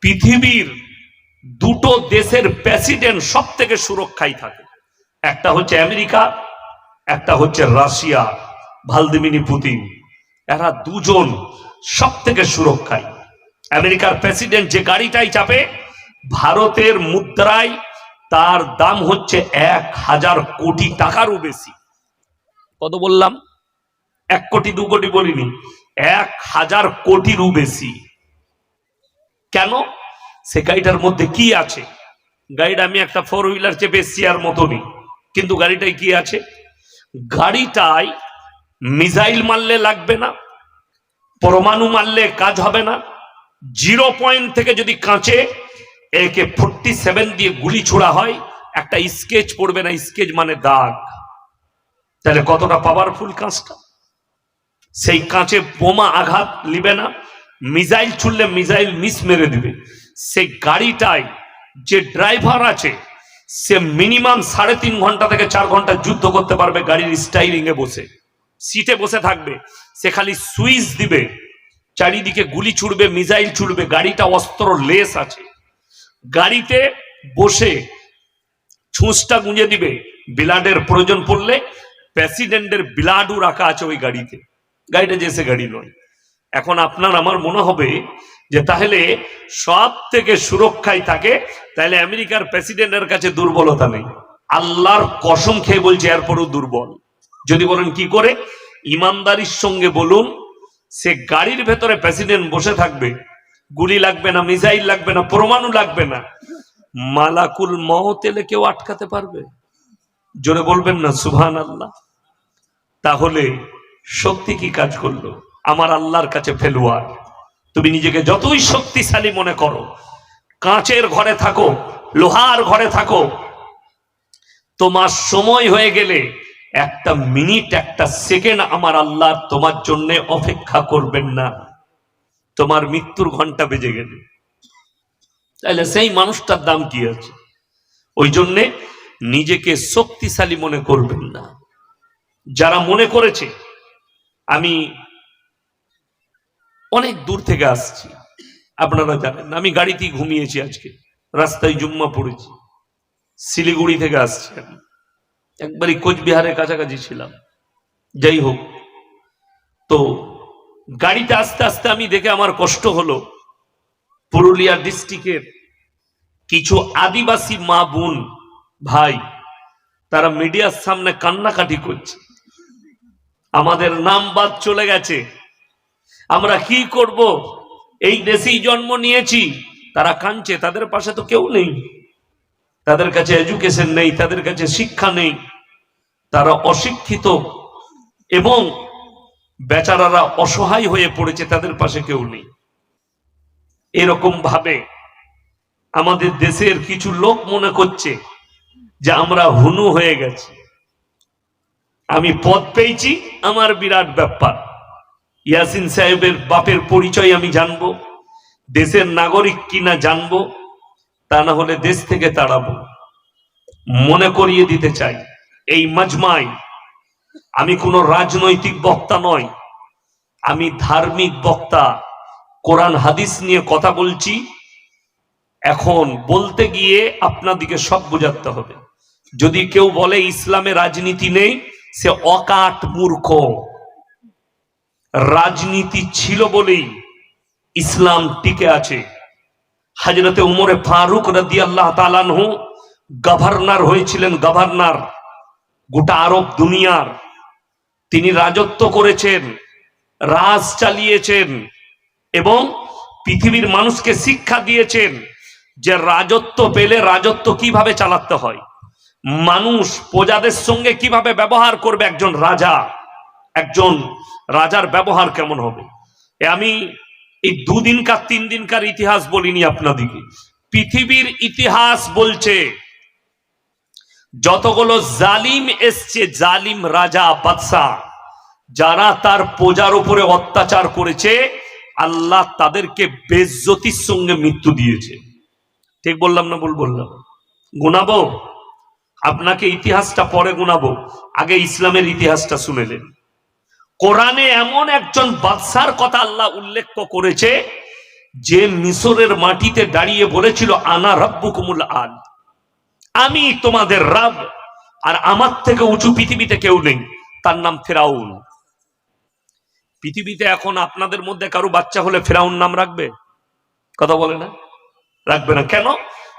পৃথিবীর দুটো দেশের প্রেসিডেন্ট সব থেকে সুরক্ষায় থাকে, একটা হচ্ছে আমেরিকা, একটা হচ্ছে রাশিয়া, ভ্লাদিমির পুতিন। এরা দুজন সব থেকে সুরক্ষায়। আমেরিকার প্রেসিডেন্ট যে গাড়িটাই চাপে, ভারতের মুদ্রায় তার দাম হচ্ছে 1000 কোটি টাকারও বেশি। কত বললাম? 1 কোটি 2 কোটি বলিনি, 1000 কোটিরও বেশি। কেন? সে গাড়িটার মধ্যে কি আছে? গাড়িটা আমি একটা 4 হুইলার চেপে এসিয়ার মতনই, কিন্তু গাড়িটায় কি আছে? গাড়িটায় মিসাইল মারলে লাগবে না, পরমাণু মারলে কাজ হবে না। 0 পয়েন্ট থেকে যদি কাঁচে AK-47 দিয়ে গুলি ছোড়া হয়, একটা স্কেচ পড়বে না। স্কেচ মানে দাগ। তাহলে কতটা পাওয়ারফুল কাঁচটা? সেই কাঁচে বোমা আঘাত লিবে না, মিসাইল ছুড়লে মিসাইল মিস মেরে দিবে। সেই গাড়িটায় যে ড্রাইভার আছে, সে মিনিমাম 3.5 ঘন্টা থেকে 4 ঘন্টা যুদ্ধ করতে পারবে গাড়ির স্টাইরিং এ বসে, সিটে বসে থাকবে। সে খালি সুইচ দিবে, চারিদিকে গুলি ছুড়বে, মিসাইল ছুড়বে। গাড়িটা অস্ত্র লেস আছে। গাড়িতে বসে ছুঁচটা গুঁজে দিবে, ব্লাডের প্রয়োজন পড়লে প্রেসিডেন্টের ব্লাডও রাখা আছে ওই গাড়িতে। গাড়িটা যে সে গাড়ি নয়। এখন আপনার আমার মনে হবে যে তাহলে সব থেকে সুরক্ষায় থাকে, তাহলে আমেরিকার প্রেসিডেন্টের কাছে দুর্বলতা নেই। আল্লাহর কসম খেয়ে বলছে এরপরও দুর্বল। যদি বলেন কি করে, ইমানদারির সঙ্গে বলুন, সে গাড়ির ভেতরে প্রেসিডেন্ট বসে থাকবে, গুলি লাগবে না, মিসাইল লাগবে না, পরমাণু লাগবে না। মালাকুল মউত এলে কেউ আটকাতে পারবে? জোরে বলবেন না সুবহানাল্লাহ। তাহলে শক্তি কি কাজ করলো? আমার আল্লাহর কাছে ফেলুয়ার। তুমি নিজেকে যতই শক্তিশালী মনে করো, কাঁচের ঘরে থাকো, লোহার ঘরে থাকো, তোমার সময় হয়ে গেলে একটা মিনিট, একটা সেকেন্ড আমার আল্লাহ তোমার জন্য অপেক্ষা করবেন না। তোমার মৃত্যুর ঘন্টা বেজে গেলে তাহলে সেই মানুষটার দাম কি আছে? ওই জন্যে নিজেকে শক্তিশালী মনে করবেন না। যারা মনে করেছে আমি অনেক দূর থেকে আসছি, আপনারা জানেন আমি গাড়িতেই ঘুমিয়েছি, আজকে রাস্তায় জুম্মা পড়েছি, শিলিগুড়ি থেকে আসছি। আমি একবারই কোচবিহারের কাছাকাছি ছিলাম। যাই হোক, তো গাড়িতে আস্তে আস্তে আমি দেখে আমার কষ্ট হলো, পুরুলিয়া ডিস্ট্রিক্টের কিছু আদিবাসী মা বোন ভাই, তারা মিডিয়ার সামনে কান্নাকাটি করছে। আমাদের নাম বাদ চলে গেছে, আমরা কি করব? এই দেশেই জন্ম নিয়েছি। তারা কাঁদছে, তাদের পাশে তো কেউ নেই, তাদের কাছে এডুকেশন নেই, তাদের কাছে শিক্ষা নেই, তারা অশিক্ষিত এবং বেচারারা অসহায় হয়ে পড়েছে, তাদের পাশে কেউ নেই। এরকম ভাবে আমাদের দেশের কিছু লোক মনে করছে যে আমরা হুনু হয়ে গেছি। আমি পদ পেয়েছি, আমার বিরাট ব্যাপার। ইয়াসিন সাহেবের বাপের পরিচয় আমি জানবো, দেশের নাগরিক কিনা জানবো, তা না হলে দেশ থেকে তাড়াবো। মনে করিয়ে দিতে চাই, এই মাজমায় আমি কোনো রাজনৈতিক বক্তা নয়, আমি ধার্মিক বক্তা। কোরআন হাদিস নিয়ে কথা বলছি। এখন বলতে গিয়ে আপনাদিকে সব বোঝাতে হবে। যদি কেউ বলে ইসলামে রাজনীতি নেই, সে অকাট মূর্খ। রাজনীতি ছিল বলেই ইসলাম টিকে আছে। হযরতে উমরে ফারুক রাদিয়াল্লাহু তাআলা আনহু গভর্নর হয়েছিলেন, গভর্নর গোটা আরব দুনিয়ার। তিনি রাজত্ব করেছেন, রাজ চালিয়েছেন এবং পৃথিবীর মানুষকে শিক্ষা দিয়েছেন যে রাজত্ব পেলে রাজত্ব কিভাবে চালাতে হয়, মানুষ প্রজাদের সঙ্গে কিভাবে ব্যবহার করবে, একজন রাজার ব্যবহার কেমন হবে। আমি এই 2 দিনকার 3 দিনকার ইতিহাস বলিনি আপনাদিকে, পৃথিবীর ইতিহাস বলছে যতগুলো জালিম এসছে, জালিম রাজা বাদশাহ, যারা তার প্রজার উপরে অত্যাচার করেছে, আল্লাহ তাদেরকে বেইজ্জতির সঙ্গে মৃত্যু দিয়েছে। ঠিক বললাম না ভুল বললাম? গুনাবো আপনাকে, ইতিহাসটা পরে গুনাবো, আগে ইসলামের ইতিহাসটা শুনেলেন। কোরআনে এমন একজন বাদশার কথা আল্লাহ উল্লেখ করেছে যে মিশরের মাটিতে দাঁড়িয়ে বলেছিল আনা রাব্বুকুমুল আল, আমি তোমাদের রব, আর আমার থেকে উঁচু পৃথিবীতে কেউ নেই, তার নাম ফেরাউন। পৃথিবীতে এখন আপনাদের মধ্যে কারো বাচ্চা হলে ফেরাউন নাম রাখবে? কথা বলে না, রাখবে না। কেন?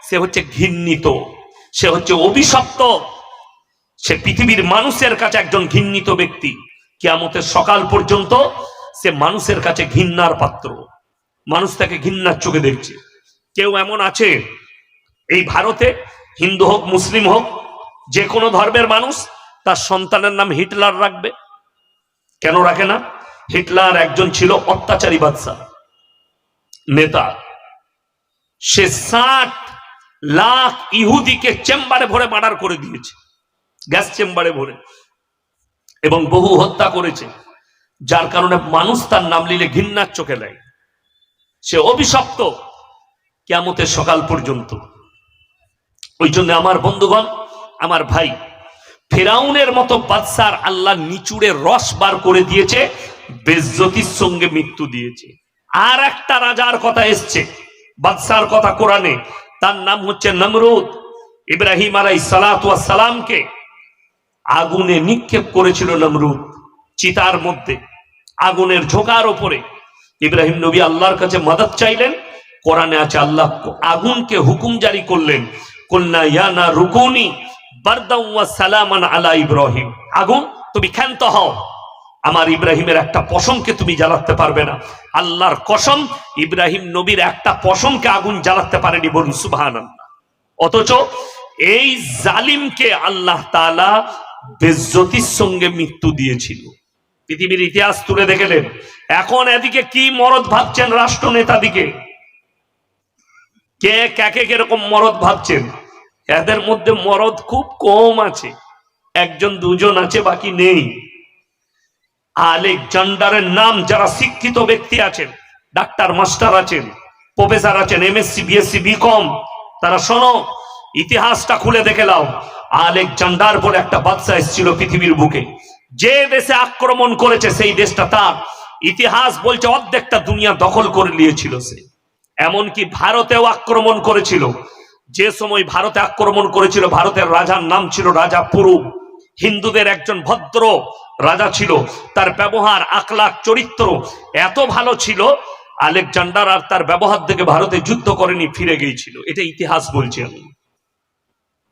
সে হচ্ছে ঘৃণিত, সে হচ্ছে অভিশপ্ত, সে পৃথিবীর মানুষের কাছে একজন ঘৃণিত ব্যক্তি। কিয়ামতের সকাল পর্যন্ত সে মানুষের কাছে ঘৃণার পাত্র, মানুষ তাকে ঘৃণার চোখে দেখছে। কেউ এমন আছে এই ভারতে, হিন্দু হোক মুসলিম হোক যে কোনো ধর্মের মানুষ, তার সন্তানের নাম হিটলার রাখবে? কেন রাখে না? হিটলার একজন ছিল অত্যাচারী বাদশা নেতা। সে 60 লাখ ইহুদিকে চেম্বারে ভরে মার্ডার করে দিয়েছে, গ্যাস চেম্বারে ভরে, এবং বহু হত্যা করেছে, যার কারণে মানুষ তার নাম নিলে ঘৃণার চোখে নেয়। সে অভিশপ্ত কিয়ামতের সকাল পর্যন্ত। ওই জন্য আমার বন্ধুগণ, আমার ভাই, ফেরাউনের মতো বাদশার আল্লাহ নিচুড়ে রস বার করে দিয়েছে, বেজ্জতির সঙ্গে মৃত্যু দিয়েছে। আর একটা রাজার কথা এসছে, বাদশার কথা কোরআনে, তার নাম হচ্ছে নমরুদ। ইব্রাহিম আলাইহিস সালাতু ওয়াস সালামকে আগুনে নিক্ষেপ করেছিল নমরুদ, চিতার মধ্যে, আগুনের ঝোঁকার উপরে। ইব্রাহিম নবী আল্লাহর কাছে মদদ চাইলেন। কোরআনে আছে আল্লাহ আগুনকে হুকুম জারি করলেন, কুলনা ইয়া নারু কুনি বারদাও ওয়া সালামান আলা ইব্রাহিম, আগুন তুমি ক্ষান্ত হও, আমার ইব্রাহিমের একটা পশমকে তুমি জ্বালাতে পারবে না। আল্লাহর কসম, ইব্রাহিম নবীর একটা পশমকে আগুন জ্বালাতে পারেনি, বলুন সুবহানাল্লাহ। অথচ এই জালিমকে আল্লাহ তাআলা বেজ্জতির সঙ্গে মৃত্যু দিয়েছিল। পৃথিবীর ইতিহাস তুলে দেখলেন। এখন এদিকে কি মরদ ভাবছেন রাষ্ট্র নেতাদিকে, কে কাকে কিরকম মরদ ভাবছেন? এদের মধ্যে মরদ খুব কম আছে, একজন দুজন আছে, বাকি নেই। আলেকজান্ডারের নাম যারা শিক্ষিত ব্যক্তি আছেন, ডাক্তার মাস্টার আছেন, প্রফেসর আছেন, এমএসসি বিএসসি বিকম, তারা শোনো, ইতিহাসটা খুলে দেখে নাও। আলেকজান্ডার বলে একটা বাদশা এসেছিল পৃথিবীর বুকে, যে দেশে আক্রমণ করেছে সেই দেশটা তার। ইতিহাস বলছে অর্ধেকটা দুনিয়া দখল করে নিয়েছিল সে। এমনকি ভারতেও আক্রমণ করেছিল। যে সময় ভারতে আক্রমণ করেছিল, ভারতের রাজার নাম ছিল রাজা পুরু। হিন্দুদের একজন ভদ্র রাজা ছিল, তার ব্যবহার আখলাক চরিত্র এত ভালো ছিল, আলেকজান্ডার আর তার ব্যবহার থেকে ভারতে যুদ্ধ করেনি, ফিরে গিয়েছিল। এটা ইতিহাস বলছি আমি,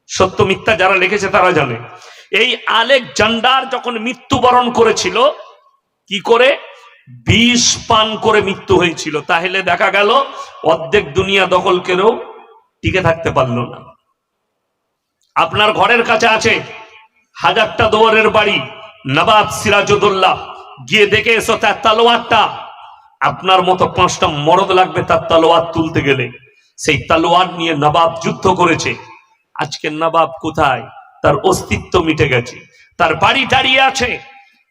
সত্য মিথ্যা যারা লিখেছে তারা জানে। এই আলেকজান্ডার যখন মৃত্যুবরণ করেছিল, কি করে? বিষ পান করে মৃত্যু হয়েছিল। তাহলে দেখা গেল অর্ধেক দুনিয়া দখল করেও টিকে থাকতে পারল না। আপনার ঘরের কাছে আছে হাজারটা দুয়ারের বাড়ি, নবাব সিরাজউদ্দৌলা, গিয়ে দেখে এসো তার তলোয়ারটা। আপনার মতো 5টা মরদ লাগবে তার তলোয়ার তুলতে গেলে। সেই তলোয়ার নিয়ে নবাব যুদ্ধ করেছে। আজকে নবাব কোথায়? তার অস্তিত্ব মিটে গেছে। তার বাড়ি দাঁড়িয়ে আছে,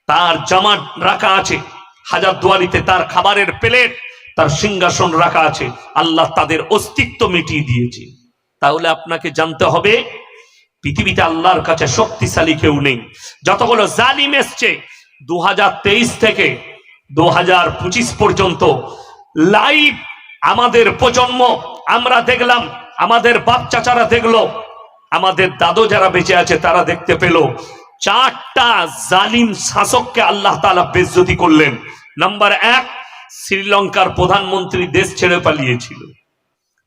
তার জামা রাখা আছে হাজারদুয়ারিতে, তার খাবারের প্লেট, তার সিংহাসন রাখা আছে। আল্লাহ তাদের অস্তিত্ব মিটিয়ে দিয়েছে। তাহলে আপনাকে জানতে হবে পৃথিবীতে আল্লাহর কাছে শক্তিশালী কেউ নেই। যতগুলো জালিম এসছে 2023 থেকে 2025 পর্যন্ত লাইভ আমাদের প্রজন্ম আমরা দেখলাম, আমাদের বাপ চাচারা দেখলো, আমাদের দাদু যারা বেঁচে আছে তারা দেখতে পেল। 4টা জালিম শাসককে আল্লাহ তাআলা বেজ্জতি করলেন। নাম্বার 1, শ্রীলঙ্কার প্রধানমন্ত্রী দেশ ছেড়ে পালিয়েছিল,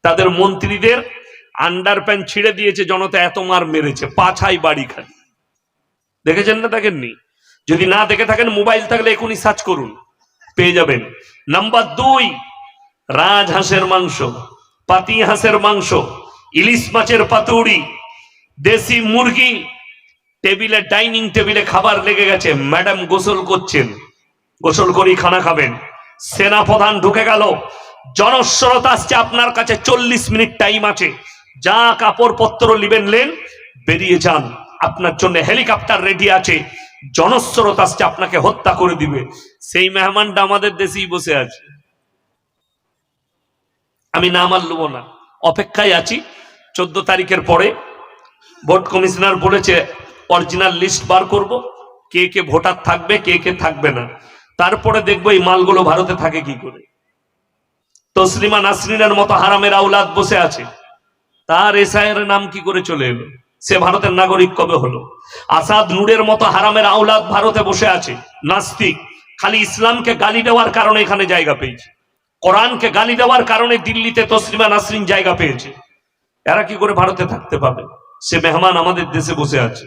তাদের মন্ত্রীদের আন্ডার প্যান্ট ছিঁড়ে দিয়েছে, জনতা এত মার মেরেছে, পাছাই বাড়ি খালি। দেখেছেন না? দেখেননি? যদি না দেখে থাকেন, মোবাইল থাকলে এখনই সার্চ করুন, পেয়ে যাবেন। নাম্বার 2, রাজহাঁসের মাংস, পাতি হাঁসের মাংস, ইলিশ মাছের পাতুড়ি, দেশি মুরগি, টেবিলে, ডাইনিং টেবিলে খাবার লেগে গেছে, ম্যাডাম গোসল করছেন, গোসল করেই খানা খাবেন। সেনা প্রধান ঢুকে গেল, জনস্রোত আসছে আপনার কাছে, 40 মিনিট টাইম আছে, যা কাপড় পত্র নিবেন নেন, বেরিয়ে যান, আপনার জন্য হেলিকপ্টার রেডি আছে, জনস্রোত আসছে, আপনাকে হত্যা করে দিবে। সেই মেহমানটা আমাদের দেশেই বসে আছে। আমি নাম আর লব না, অপেক্ষায় আছি। 14 তারিখের পরে ভোট কমিশনার বলেছে অরিজিনাল লিস্ট বার করব, কে কে ভোটার থাকবে, কে কে থাকবে না। তারপরে দেখবো এই মালগুলো ভারতে থাকে কি করে। তসলিমা নাসরিনের মতো হারামের আওলাদ বসে আছে, তার এসআইয়ের নাম কি করে চলে এলো? সে ভারতের নাগরিক কবে হলো? আসাদ নূরের মতো হারামের আওলাদ ভারতে বসে আছে, নাস্তিক, খালি ইসলামকে গালি দেওয়ার কারণে এখানে জায়গা পেয়েছে, কোরআনকে গালি দেওয়ার কারণে দিল্লিতে তসলিমা নাসরিন জায়গা পেয়েছে। এরা কি করে ভারতে থাকতে পাবে? সে মেহমান আমাদের দেশে বসে আছে।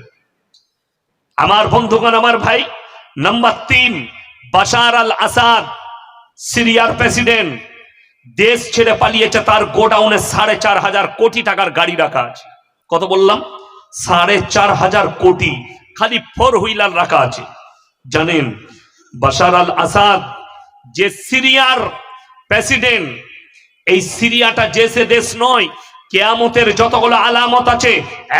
আমার বন্ধুগণ, আমার ভাই, নাম্বার 3, বাশার আল আসাদ, সিরিয়ার প্রেসিডেন্ট, দেশ ছেড়ে পালিয়েছে। তার গোডাউনে 4,500 কোটি টাকার গাড়ি রাখা আছে। কত বললাম? 4,500 কোটি, খালি 4 হুইলার রাখা আছে। জানেন বাশার আল আসাদ যে সিরিয়ার প্রেসিডেন্ট, এই সিরিয়াটা যে সে দেশ নয়, কিয়ামতের যতগুলো আলামত আছে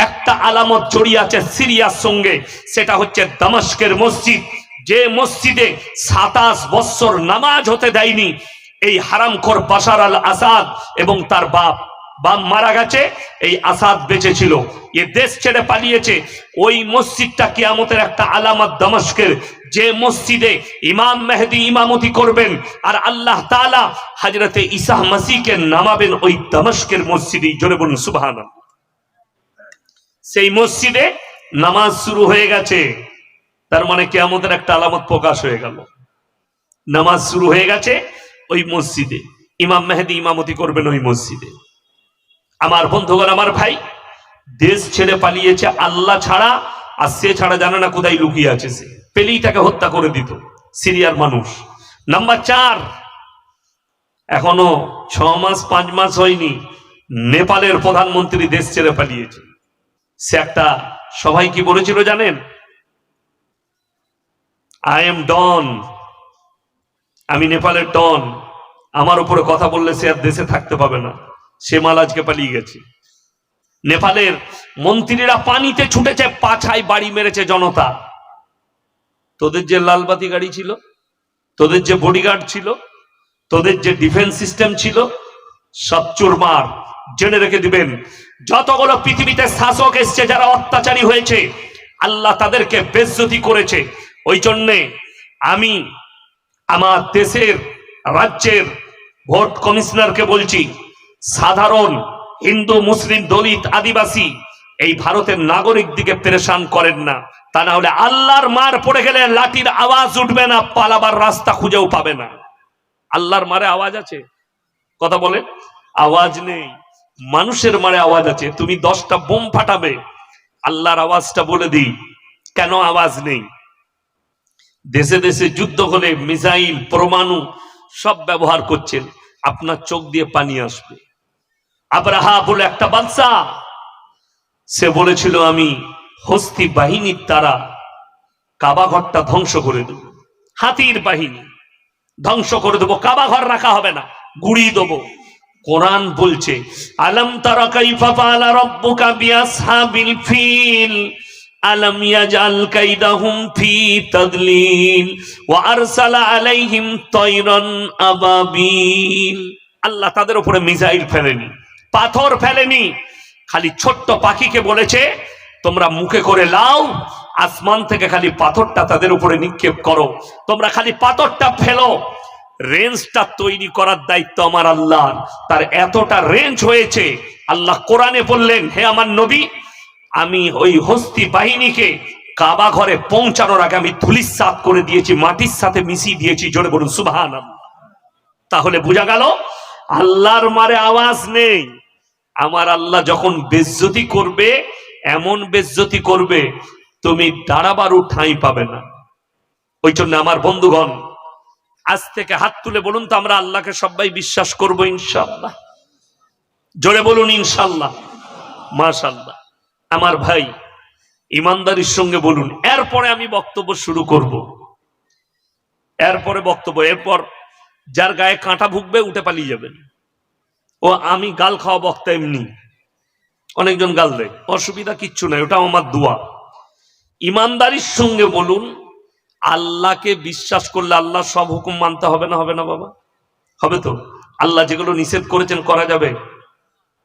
একটা আলামত জড়িয়ে আছে সিরিয়ার সঙ্গে, সেটা হচ্ছে দামেস্কের মসজিদ। যে মসজিদে 27 বছর নামাজ হতে দেয়নি এই হারামখোর বাশার আল আসাদ, এবং তার বাপ মারা গেছে, এই আসাদ বেঁচে ছিল, এ দেশ ছেড়ে পালিয়েছে। ওই মসজিদটা কিয়ামতের একটা আলামত দামেস্কের, যে মসজিদে ইমাম মেহেদী ইমামতি করবেন আর আল্লাহ তাআলা হযরতে ঈসা মসিহকে নামাবেন ওই দামেস্কের মসজিদে। জোরে বলুন সুবহানাল্লাহ। সেই মসজিদে নামাজ শুরু হয়ে গেছে, তার মানে কিয়ামতের একটা আলামত প্রকাশ হয়ে গেল। নামাজ শুরু হয়ে গেছে ওই মসজিদে, ইমাম মেহেদী ইমামতি করবেন ওই মসজিদে। আমার বন্ধুগণ, আমার ভাই, দেশ ছেড়ে পালিয়েছে আল্লাহ ছাড়া, আর সে ছাড়া জানে না কোথায় লুকিয়ে আছে। সে পেলেই তাকে হত্যা করে দিত সিরিয়ার মানুষ। নাম্বার 4, এখনো 6 মাস 5 মাস হয়নি, নেপালের প্রধানমন্ত্রী দেশ ছেড়ে পালিয়েছে। সে একটা সবাই কি বলেছিল জানেন? আই এম ডন, আমি নেপালের ডন, আমার উপরে কথা বললে সে আর দেশে থাকতে পাবে না। সে মাল আজকে পালিয়ে গেছে। নেপালের মন্ত্রীরা পানিতে ছুটেছে, পাছায় বাড়ি মেরেছে জনতা। তোদের যে লালবাতি গাড়ি ছিল, তোদের যে বডিগার্ড ছিল, তোদের যে ডিফেন্স সিস্টেম ছিল, সব চুরমার। জেনে রেখে দিবেন, যতগুলো পৃথিবীতে শাসক এসছে যারা অত্যাচারী হয়েছে, আল্লাহ তাদেরকে বেজ্জতি করেছে। ওই জন্যে আমি আমার দেশের রাজ্যের ভোট কমিশনারকে বলছি, সাধারণ হিন্দু মুসলিম দলিত আদিবাসী এই ভারতের নাগরিক দিকে পেরেশান করেন না, তা না হলে আল্লাহর মার পড়ে গেলে লাঠির আওয়াজ উঠবে না, পালাবার রাস্তা খুঁজেও পাবে না। আল্লাহর মারে আওয়াজ আছে? কথা বলে আওয়াজ নেই। মানুষের মারে আওয়াজ আছে। তুমি 10টা বোম ফাটাবে, আল্লাহর আওয়াজটা বলে দিই কেন আওয়াজ নেই। দেশে দেশে যুদ্ধ হলে মিসাইল পরমাণু সব ব্যবহার করছেন, আপনার চোখ দিয়ে পানি আসবে। আবরাহা বলে একটা বাদশা, সে বলেছিল আমি হস্তি বাহিনীর দ্বারা কাবা ঘরটা ধ্বংস করে দেব, হাতির বাহিনী ধ্বংস করে দেবো, কাবা ঘর রাখা হবে না, গুড়িয়ে দেবো। কোরআন বলছে আলাম তারা কাইফা ফাআলা রাব্বুকা বিআসহাবিল ফিল আলাম ইয়াজআল কাইদাহুম ফি তাদলিল ওয়া আরসালা আলাইহিম তায়রান আবাবিল। আল্লাহ তাদের উপরে মিসাইল ফেলেনি, পাথর ফেলেনি, খালি ছোট্ট পাখিকে বলেছে তোমরা মুখে করে লাও, আসমান থেকে খালি পাথরটা তাদের উপরে নিক্ষেপ করো, তোমরা খালি পাথরটা ফেলো। রেঞ্জটা তৈরি করার দায়িত্ব আমার আল্লাহর। তার এতটা রেঞ্জ হয়েছে, আল্লাহ কোরআনে বললেন হে আমার নবী, আমি ওই হস্তি বাহিনীকে কাবা ঘরে পৌঁছানোর আগে আমি ধুলিস্যাৎ করে দিয়েছি, মাটির সাথে মিশিয়ে দিয়েছি। জোরে বলুন সুবহানাল্লাহ। তাহলে বোঝা গেল আল্লাহর মারে আওয়াজ নেই। আমার আল্লাহ যখন বেজ্জতি করবে, এমন বেজ্জতি করবে তুমি দাঁড়াবারও ঠাঁই পাবে না। ওই জন্য আমার বন্ধুগণ, আজ থেকে হাত তুলে বলুন তো আমরা আল্লাহকে সবাই বিশ্বাস করব ইনশাআল্লাহ। জোরে বলুন ইনশাআল্লাহ, মাশাআল্লাহ। আমার ভাই ইমানদারির সঙ্গে বলুন। এরপরে আমি বক্তব্য শুরু করব, এরপরে বক্তব্য, এরপর যার গায়ে কাঁটা ভুগবে উঠে পালিয়ে যাবেন। ও আমি গাল খাওয়া বক্তা, এমনি অনেকজন গাল দেয়, অসুবিধা কিচ্ছু নাই, ওটা আমার দোয়া। ইমানদারির সঙ্গে বলুন, আল্লাহকে বিশ্বাস করলে আল্লাহ সব হুকুম মানতে হবে না? হবে না বাবা? হবে তো। আল্লাহ যেগুলো নিষেধ করেছেন করা যাবে?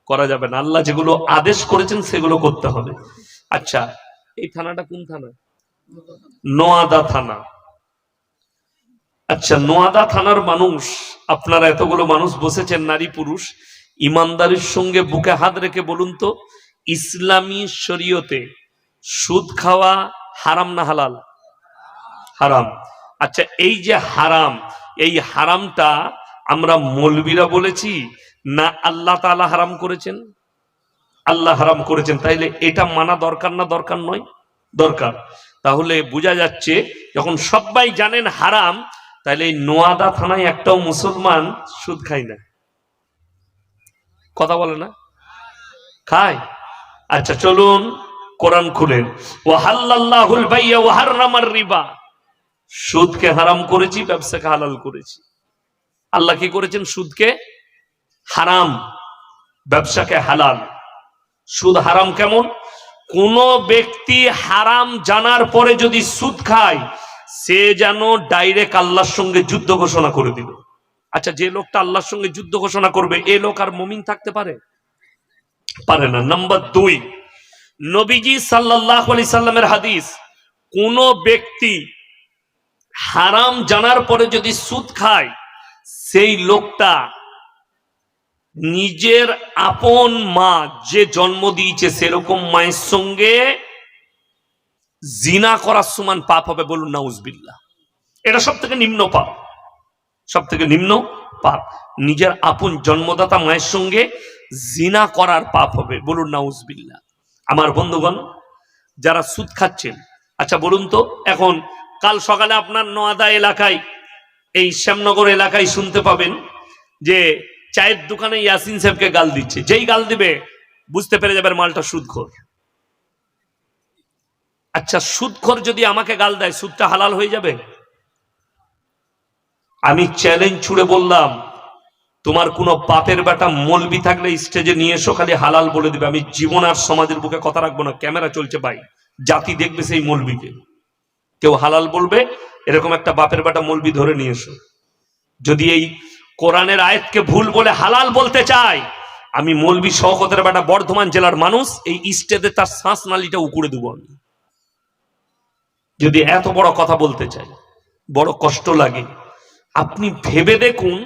করা যাবে না। আল্লাহ যেগুলো আদেশ করেছেন সেগুলো করতে হবে। আচ্ছা, এই থানাটা কোন থানা? নোয়াদা থানা। আচ্ছা, নোয়াদা থানার মানুষ, আপনারা এতগুলো মানুষ বসেছেন, নারী পুরুষ, ইমানদারির সঙ্গে বুকে হাত রেখে বলুন তো, ইসলামী শরীয়তে সুদ খাওয়া হারাম না হালাল? হারাম। আচ্ছা, এই যে হারাম, এই হারামটা আমরা মৌলবীরা বলেছি না আল্লাহ তাআলা হারাম করেছেন? আল্লাহ হারাম করেছেন। তাইলে এটা মানা দরকার না দরকার নয়? দরকার। তাহলে বোঝা যাচ্ছে যখন সবাই জানেন হারাম, তাহলে এই নোয়াদা থানায় একটাও মুসলমান সুদ খায় না। কথা বলে না? খায়। আচ্ছা চলুন কোরআন খুলেন। ওয়াহাল্লাল্লাহুল বাইয়া ওয়া হাররামার রিবা। সুদকে হারাম করেছি, ব্যবসাকে হালাল করেছি। আল্লাহ কি করেছেন? সুদকে হারাম, ব্যবসাকে হালাল। সুদ হারাম কেমন? কোন ব্যক্তি হারাম জানার পরে যদি সুদ খায়, সে যেন ডাইরেক্ট আল্লাহর সঙ্গে যুদ্ধ ঘোষণা করে দিল। আচ্ছা, যে লোকটা আল্লাহর সঙ্গে যুদ্ধ ঘোষণা করবে, এ লোক আর মুমিন থাকতে পারে? পারে না। নাম্বার 2, নবীজি সাল্লাল্লাহু আলাইহি সাল্লামের হাদিস, কোন ব্যক্তি হারাম জানার পরে যদি সুদ খায়, সেই লোকটা নিজের আপন মা যে জন্ম দিয়েছে সেরকম মায়ের সঙ্গে জিনা করার সমান পাপ হবে। বলুন নাউজুবিল্লাহ। এটা সব থেকে নিম্ন পাপ, সব থেকে নিম্ন পাপ। নিজের আপন জন্মদাতা মায়ের সঙ্গে জিনা করার পাপ হবে। বলুন নাউজুবিল্লাহ। আমার বন্ধুগণ, যারা সুদ খাচ্ছেন, আচ্ছা বলুন তো, এখন কাল সকালে আপনার নোয়াদা এলাকায়, এই শ্যামনগর এলাকায় শুনতে পাবেন যে চায়ের দোকানে ইয়াসিন সাহেবকে গাল দিচ্ছে। যেই গাল দিবে বুঝতে পেরে যাবেন মালটা সুদখোর। আচ্ছা, সুদখোর যদি আমাকে গাল দেয়, সুদটা হালাল হয়ে যাবে? আমি চ্যালেঞ্জ ছুড়ে বললাম, তোমার কোনো বাপের বেটা মৌলবি থাকলে স্টেজে নিয়ে এসো, খালি হালাল বলে দিবে। আমি জীবন আর সমাজের বুকে কথা রাখবো না। ক্যামেরা চলছে ভাই, জাতি দেখবে সেই মৌলবিকে। কেউ হালাল বলবে, এরকম একটা বাপের বেটা মৌলবি ধরে নিয়ে এসো। যদি এই কোরআনের আয়াতকে ভুল বলে হালাল বলতে চায়, আমি মৌলবি শওকতের বেটা বর্ধমান জেলার মানুষ, এই স্টেজে তার শ্বাস নালীটা উকুড়ে দেবো আমি। যদি এত বড় কথা বলতে চাই, বড় কষ্ট লাগে। আপনি ভেবে দেখুন,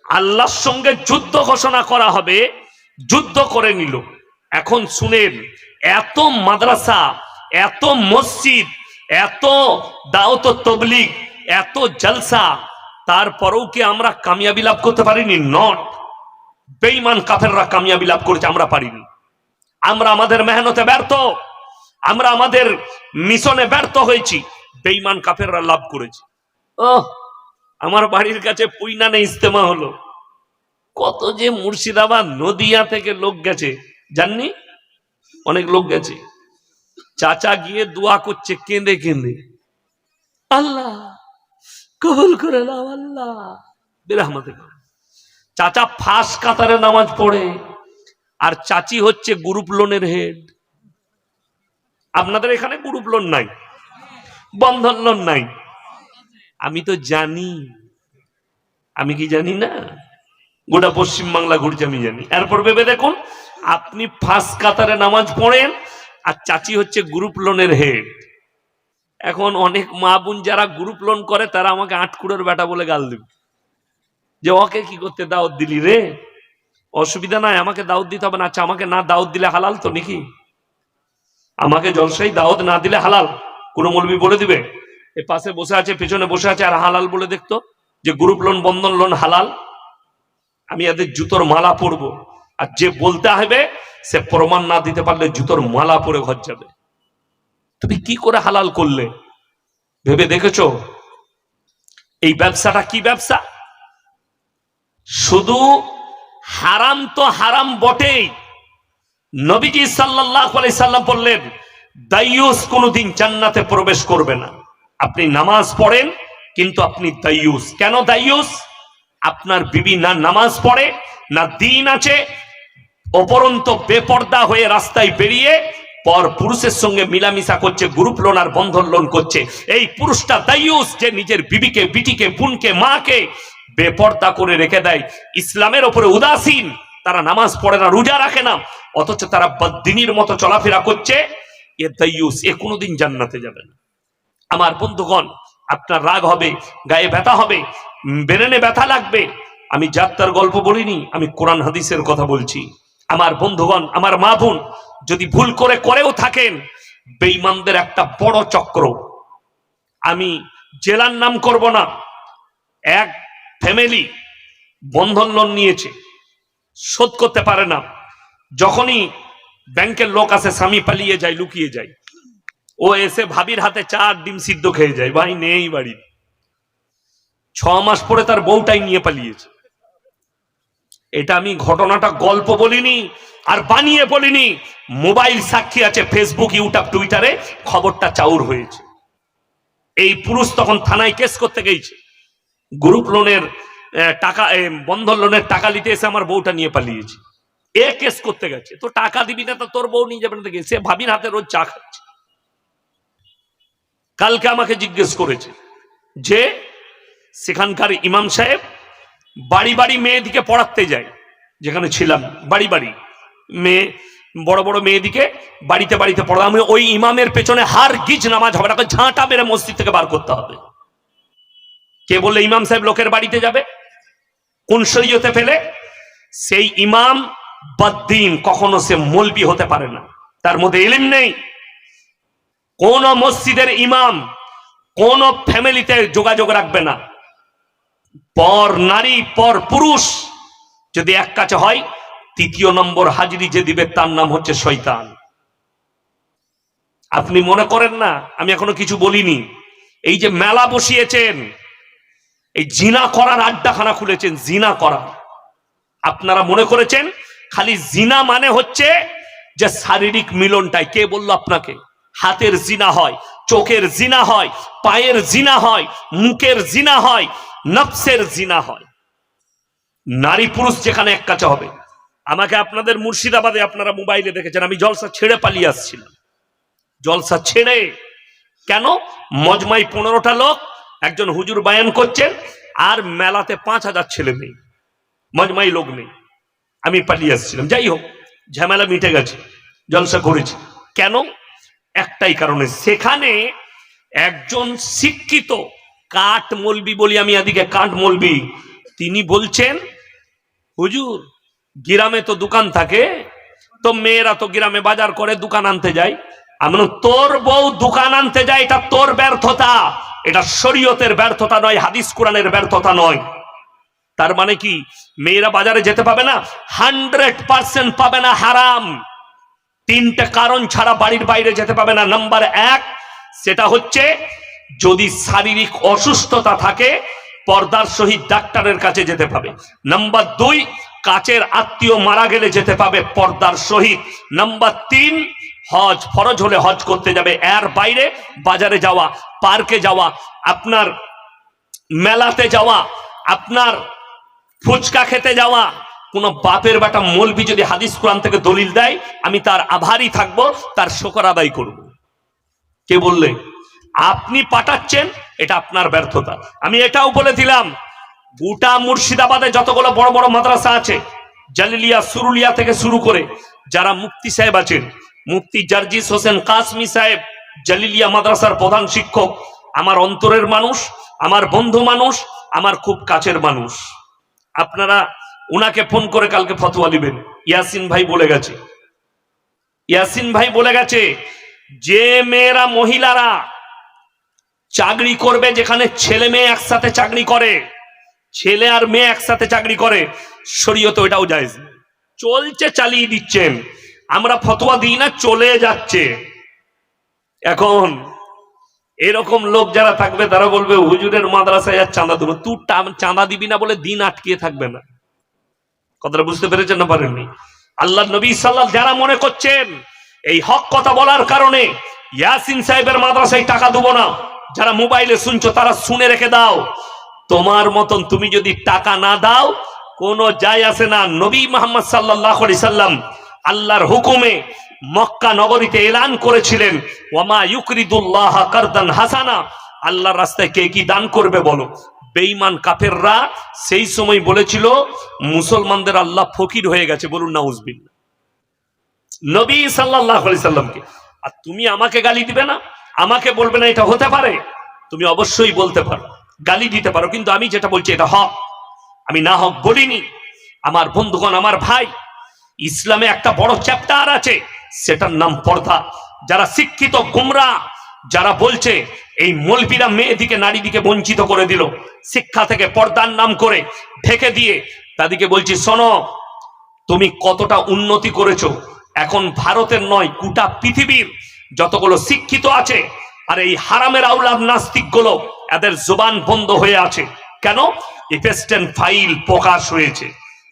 আল্লাহর সঙ্গে যুদ্ধ ঘোষণা করা হবে, যুদ্ধ করে নিল। এখন শুনেন, এত মাদ্রাসা, এত মসজিদ, এত দাওয়াত ও তাবলীগ, এত জলসা, তারপরেও কি আমরা কামিয়াবি লাভ করতে পারিনি? নট। বেঈমান কাফেররা কামিয়াবি লাভ করেছে, আমরা পারিনি। আমরা আমাদের মেহনতে ব্যর্থ, আমরা আমাদের মিশনে ব্যর্থ হয়েছি। বেঈমান কাফেররা লাভ করেছে। আমার বাড়ির কাছে পুইনানে ইজতেমা হলো, কত যে মুর্শিদাবাদ নদিয়া থেকে লোক গেছে, জাননি? অনেক লোক গেছে। চাচা গিয়ে দোয়া করছে কেঁদে কেঁদে, আল্লাহ কবুল করে নাও, আল্লাহ বিরহমতে। চাচা ফার্স্ট কাতারে নামাজ পড়ে, আর চাচি হচ্ছে গ্রুপ লোনের হেড। আপনাদের এখানে গ্রুপ লোন নাই, বন্ধন লোন নাই? আমি তো জানি। আমি কি জানি না? গোটা পশ্চিম বাংলা ঘুরছে, আমি জানি। এরপর ভেবে দেখুন, আপনি ফার্স্ট কাতারে নামাজ পড়েন, আর চাচি হচ্ছে গ্রুপ লোনের হেড। এখন অনেক মা বোন যারা গ্রুপ লোন করে, তারা আমাকে আটকুড়োর বেটা বলে গাল দিবে, যে ওকে কি করতে দাওয়াত দিলি রে? অসুবিধা নাই, আমাকে দাওয়াত দিতে হবে না। আচ্ছা, আমাকে না দাওয়াত দিলে হালাল তো নাকি? আমাকে জলসাই দাওয়াত না দিলে হালাল? কোন মৌলবি বলে দিবে? এ পাশে বসে আছে, পেছনে বসে আছে, আর হালাল বলে দেখতো যে গ্রুপ লোন বন্ধন লোন হালাল? আমি এদের জুতোর মালা পরবো, আর যে বলতে হবে সে প্রমাণ না দিতে পারলে জুতোর মালা পরে ঘর যাবে। তুমি কি করে হালাল করলে? ভেবে দেখেছো এই ব্যবসাটা কি ব্যবসা? শুধু হারাম তো হারাম বটেই। নবীজি সাল্লাল্লাহু আলাইহি সাল্লাম বললেন, দাইয়ুস কোনদিন জান্নাতে প্রবেশ করবে না। আপনি নামাজ পড়েন, কিন্তু আপনি দাইয়ুস। কেন দাইয়ুস? আপনার বিবি না নামাজ পড়ে, না দিন আছে, অপরন্ত বেপর্দা হয়ে রাস্তায় বেরিয়ে পর পুরুষের সঙ্গে মিলামিশা করছে, গ্রুপ লোন আর বন্ধন লোন করছে। এই পুরুষটা দাইয়ুস, যে নিজের বিবিকে, বিটিকে, বোনকে, মাকে বেপর্দা করে রেখে দেয়। ইসলামের ওপরে উদাসীন, তারা নামাজ পড়ে না, রোজা রাখে না, অথচ তারা বদ্দিনীর মতো চলাফেরা করছে। এ দাইয়ুস, এ কোনোদিন জান্নাতে যাবে না। আমার বন্ধুগণ, আপনার রাগ হবে, গায়ে ব্যথা হবে, ব্রেনে ব্যথা লাগবে। আমি যাত্রার গল্প বলিনি, আমি কোরআন হাদিসের কথা বলছি। আমার বন্ধুগণ, আমার মা বোন, যদি ভুল করে করেও থাকেন, বেঈমানদের একটা বড় চক্র, আমি জেলার নাম করব না, এক ফ্যামিলি বন্ধন লোন নিয়েছে, শোধ করতে পারে না। যখনই ব্যাংকের লোক আসে, স্বামী পালিয়ে যায়, লুকিয়ে যায়, ও এসে ভাবির হাতে চা আর ডিম সিদ্ধ খেয়ে যায়, ভাই নেই বাড়ি। 6 মাস পরে তার বউটাই নিয়ে পালিয়েছে। এটা আমি ঘটনাটা গল্প বলিনি আর বানিয়ে বলিনি, মোবাইল সাক্ষী আছে, ফেসবুক, ইউটিউব, টুইটারে খবরটা চাউর হয়েছে। এই পুরুষ তখন থানায় কেস করতে গেছে, গ্রুপ লোনের টাকা, বন্ধন লোনের টাকা নিতে এসে আমার বউটা নিয়ে পালিয়েছে। এ কেস করতে গেছে, তো টাকা দিবি না তো তোর বউ নিয়ে যাবে না, সে ভাবির হাতে রোজ চা খাচ্ছে। কালকে আমাকে জিজ্ঞেস করেছে যে সেখানকার ইমাম সাহেব বাড়ি বাড়ি মেয়েদিকে পড়াতে যায়, যেখানে ছিলাম বাড়ি বাড়ি মেয়ে, বড় বড় মেয়েদিকে বাড়িতে বাড়িতে পড়া। আমি ওই ইমামের পেছনে হার গিজ নামাজ হবে না, ঝাঁটা মেরে মসজিদ থেকে বার করতে হবে। কে বললে ইমাম সাহেব লোকের বাড়িতে যাবে? কোন শরীয়তে ফেলে? সেই ইমাম বদ্দিন, কখনো সে মৌলবি হতে পারে না, তার মধ্যে ইলম নেই। কোন মসজিদের ইমাম কোন ফ্যামিলিতে যোগাযোগ রাখবে না। পর নারী পর পুরুষ যদি এক কাছে হয়, 3য় নম্বর হাজিরি যে দিবে তার নাম হচ্ছে শয়তান। আপনি মনে করেন না আমি এখনো কিছু বলিনি? এই যে মেলা বসিয়েছেন, এই জিনা করার আড্ডাখানা খুলেছেন, জিনা করার, আপনারা মনে করেছেন খালি জিনা মানে হচ্ছে যে শারীরিক মিলনটাই। কে বললো আপনাকে? হাতের জিনা হয়, চোখের জিনা হয়, পায়ের জিনা হয়, মুখের জিনা হয়, নফসের জিনা হয়। নারী পুরুষ যেখানে এক কাছে হবে। আমাকে আপনাদের মুর্শিদাবাদে আপনারা মোবাইলে দেখেছেন, আমি জলসা ছেড়ে পালিয়ে আসছিলাম। জলসা ছেড়ে কেন? মজমাই 15টা লোক, একজন হুজুর বায়ান করছেন, আর মেলাতে 5000 ছেলে মেয়ে, মজমাই লোক নেই। আমি পালিয়ে আসছিলাম। যাই হোক, ঝামেলা মিটে গেছে, জলসা করেছি। কেন? একটাই কারণে, সেখানে একজন শিক্ষিত কাঠ মৌলবি বলি আমি, এদিকে কাঠ মৌলবি, তিনি বলছেন হুজুর গ্রামে তো দোকান থাকে, তো মেয়েরা তো গ্রামে বাজার করে দোকান আনতে যায়। আমি তোর বউ দোকান আনতে যায়, এটা তোর ব্যর্থতা, এটা শরীয়তের ব্যর্থতা নয়, হাদিস কোরআনের ব্যর্থতা নয়। তার মানে কি মেয়েরা বাজারে যেতে পাবে না? 100% পাবে না, হারাম। 3টে কারণ ছাড়া বাড়ির বাইরে যেতে পাবে না। নাম্বার 1, সেটা হচ্ছে যদি শারীরিক অসুস্থতা থাকে, পর্দার সহিত ডাক্তারের কাছে যেতে পাবে। নাম্বার 2, কাছের আত্মীয় মারা গেলে যেতে পাবে পর্দার সহিত। নাম্বার 3, হজ ফরজ হলে হজ করতে যাবে। এর বাইরে বাজারে যাওয়া, পার্কে যাওয়া, আপনার মেলাতে যাওয়া, আপনার ফুচকা খেতে যাওয়া, কোন বাপের বেটা মৌলবি যদি হাদিস কোরআন থেকে দলিল দেয়, আমি তার আভারী থাকবো, তার শকর আদায় করব। কে বললে? আপনি পাঠাচ্ছেন, এটা আপনার ব্যর্থতা। আমি এটাও বলে দিলাম, গোটা মুর্শিদাবাদে যতগুলো বড় বড় মাদ্রাসা আছে, জালিলিয়া, সুরুলিয়া থেকে শুরু করে, যারা মুফতি সাহেব আছেন, মুফতি জার্জিস হোসেন কাসমি সাহেব, জালিলিয়া মাদ্রাসার প্রধান শিক্ষক, আমার অন্তরের মানুষ, আমার বন্ধু মানুষ, আমার খুব কাছের মানুষ। আপনারা উনাকে ফোন করে কালকে ফতোয়া দিবেন। ইয়াসিন ভাই বলে গেছে, ইয়াসিন ভাই বলে গেছে, যে মেয়েরা, মহিলারা চাকরি করবে, যেখানে ছেলে মেয়ে একসাথে চাকরি করে, ছেলে আর মেয়ে একসাথে চাকরি করে, শরীয়তে ওটাও জায়েজ। চলছে, চালিয়ে দিচ্ছেন, আমরা ফতোয়া দিই না, চলে যাচ্ছে। এখন এরকম লোক যারা থাকবে, তারা বলবে হুজুরের মাদ্রাসায় আর চাঁদা দেবো। তুই চাঁদা দিবি না বলে দিন আটকিয়ে থাকবে না। কথাটা বুঝতে পেরেছেন না পারেননি? আল্লাহ নবী সাল্লাল্লাহু, যারা মনে করছেন এই হক কথা বলার কারণে ইয়াসিন সাহেবের মাদ্রাসায় টাকা দেবো না, যারা মোবাইলে শুনছো তারা শুনে রেখে দাও। তোমার মতন তুমি যদি টাকা না দাও, কোনো যায় আসে না। নবী মুহাম্মদ সাল্লাল্লাহু আলাইহি সাল্লাম আল্লাহর হুকুমে মক্কা নগরীতে এলান করেছিলেন, ওয়ামা ইউকরিদুল্লাহ কারদান হাসানা, আল্লাহর রাস্তায় কে কি দান করবে বলো। বেঈমান কাফেররা সেই সময় বলেছিল মুসলমানদের আল্লাহ ফকির হয়ে গেছে, বলুন নাউজুবিল্লাহ, নবী সাল্লাল্লাহু আলাইহি সাল্লামকে। আর তুমি আমাকে গালি দিবে না, আমাকে বলবে না এটা হতে পারে? তুমি অবশ্যই বলতে পারো, গালি দিতে পারো, কিন্তু আমি যেটা বলছি এটা হক, আমি না হক বলিনি। আমার বন্ধুগণ, আমার ভাই, ইসলামে একটা বড় চ্যাপ্টার আছে, সেটার নাম পর্দা। যারা শিক্ষিত গুমরা, যারা বলছে এই মৌলবীরা মেয়েদিকে নারীদিকে বঞ্চিত করে দিল শিক্ষা থেকে পর্দার নাম করে ঢেকে দিয়ে, তাদেরকে বলছি শোনো, তুমি কতটা উন্নতি করেছো। এখন ভারতের নয়, গোটা পৃথিবীর যতগুলো শিক্ষিত আছে আর এই হারামের আউলাদ নাস্তিক গুলো, এদের জবান বন্ধ হয়ে আছে। কেন? ইফেস্টেন ফাইল প্রকাশ হয়েছে,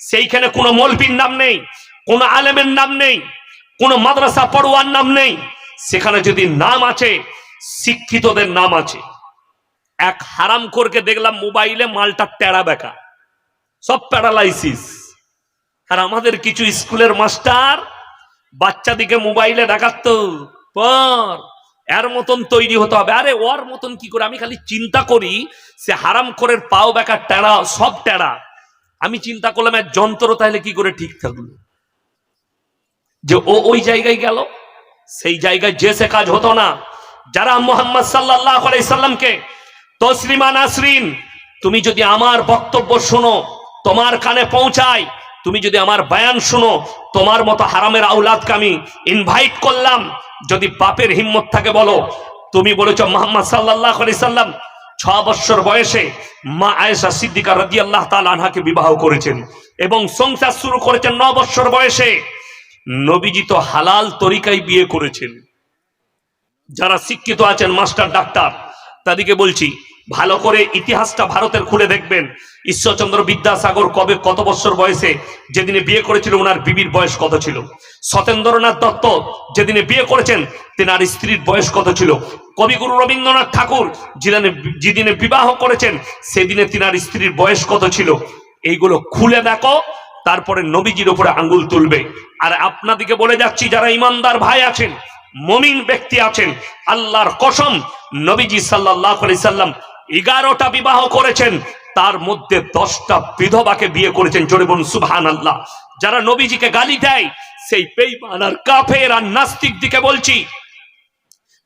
সেইখানে কোনো মৌলবীর নাম নেই, কোনো আলেমের নাম নেই, কোনো মাদ্রাসা পড়ুয়ার নাম নেই। সেখানে যদি নাম আছে, শিক্ষিতদের নাম আছে। এক হারামখোরকে দেখলাম মোবাইলে, মালটা টেরা বেকা, সব প্যারালাইসিস। আর আমাদের কিছু স্কুলের মাস্টার বাচ্চাদিকে মোবাইলে দেখাতো, পর এর মতন তৈরি হতে হবে। আরে ওর মতন কি করে? আমি খালি চিন্তা করি, সে হারামখোরের পাও বেকা টেরা, সব টেরা। আমি চিন্তা করলাম এর যন্ত্র তাহলে কি করে ঠিক থাকলো, যে ও ওই জায়গায় গেল, সেই জায়গায় যে সে কাজ হতো না। যারা মুহাম্মদ সাল্লাল্লাহু আলাইহি সাল্লামকে তসলিমা নাসরিন, তুমি যদি আমার বক্তব্য শোনো, তোমার কানে পৌঁছায়, তুমি যদি আমার বয়ান শোনো, তোমার মতো হারামের আউলাদকে আমি ইনভাইট করলাম। যদি বাপের হিম্মত থাকে বলো, তুমি বলেছো মুহাম্মদ সাল্লাল্লাহু আলাইহি সাল্লাম 6 বছর বয়সে মা আয়েশা সিদ্দিকা রাদিয়াল্লাহু তাআলা আনহাকে বিবাহ করেছেন এবং সংসার শুরু করেছেন 9 বছর বয়সে। নবীজি তো হালাল তরিকায় বিয়ে করেছেন। যারা শিক্ষিত আছেন, মাস্টার ডাক্তার, তাদেরকে বলছি ভালো করে ইতিহাসটা ভারতের খুলে দেখবেন। ঈশ্বরচন্দ্র বিদ্যাসাগর কবে, কত বছর বয়সে যেদিনে বিয়ে করেছিল, ওনার বিবির বয়স কত ছিল? সতেন্দ্রনাথ দত্ত যেদিনে বিয়ে করেছেন, তেনার স্ত্রীর বয়স কত ছিল? কবিগুরু রবীন্দ্রনাথ ঠাকুর যেদিনে বিবাহ করেছেন, সেদিনে তেনার স্ত্রীর বয়স কত ছিল? এইগুলো খুলে দেখো, তারপরে নবীজির উপরে আঙ্গুল তুলবে। আর আপনাদেরকে বলে যাচ্ছি, যারা ইমানদার ভাই আছেন, মুমিন ব্যক্তি আছেন, আল্লাহর কসম, নবীজি সাল্লাল্লাহু আলাইহি সাল্লাম 11টা বিবাহ করেছেন, তার মধ্যে 10টা বিধবাকে বিয়ে করেছেন। জোরে বলুন সুবহানাল্লাহ। যারা নবীজিকে গালি দেয়, সেই বেঈমান আর কাফের আর নাস্তিক দিকে বলছি,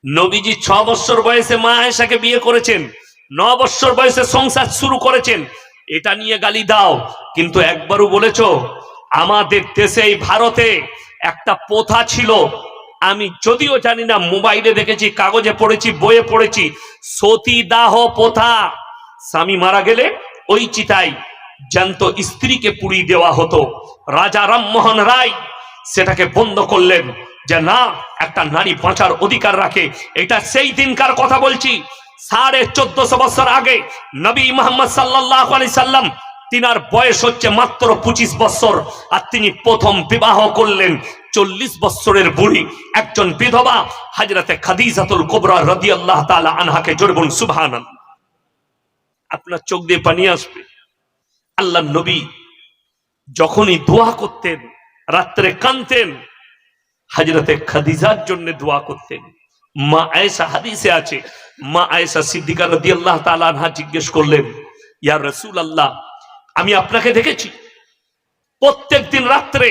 নবীজি 6 বছর বয়সে মা আয়েশাকে বিয়ে করেছেন, 9 বছর বয়সে সংসার শুরু করেছেন, এটা নিয়ে গালি দাও। কিন্তু একবারও বলেছো আমাদের দেশে, এই ভারতে একটা প্রথা ছিল, আমি যদিও জানি না, মোবাইলে দেখেছি, কাগজে পড়েছি, বইয়ে পড়েছি, সতীদাহ প্রথা। স্বামী মারা গেলে ওই চিতায় জ্যান্ত স্ত্রীকে পুড়িয়ে দেওয়া হতো। রাজা রামমোহন রায় সেটাকে বন্ধ করলেন, যে না, একটা নারী বাঁচার অধিকার রাখে। এটা সেই দিনকার কথা বলছি, 1450 বছর আগে নবী মুহাম্মদ সাল্লাল্লাহু আলাইহি সাল্লাম, তিনার বয়স হচ্ছে মাত্র 25 বছর, আর তিনি প্রথম বিবাহ করলেন 40 বছরের বুড়ি একজন বিধবা হযরতে খাদিজাতুল কুবরা রাদিয়াল্লাহু তাআলা আনহাকে। জোরে বলুন সুবহানাল্লাহ। আপনার চোখ দিয়ে পানি আসবে। আল্লাহর নবী যখনই দোয়া করতেন, রাত্রে কাঁদতেন, হযরতে খাদিজার জন্য দোয়া করতেন। মা আয়েশা, হাদিসে আছে, মা আয়েশা সিদ্দিকা রাদিয়াল্লাহু তাআলা আনহা জিজ্ঞেস করলেন, ইয়া রাসূলুল্লাহ, আমি আপনাকে দেখেছি প্রত্যেক দিন রাত্রে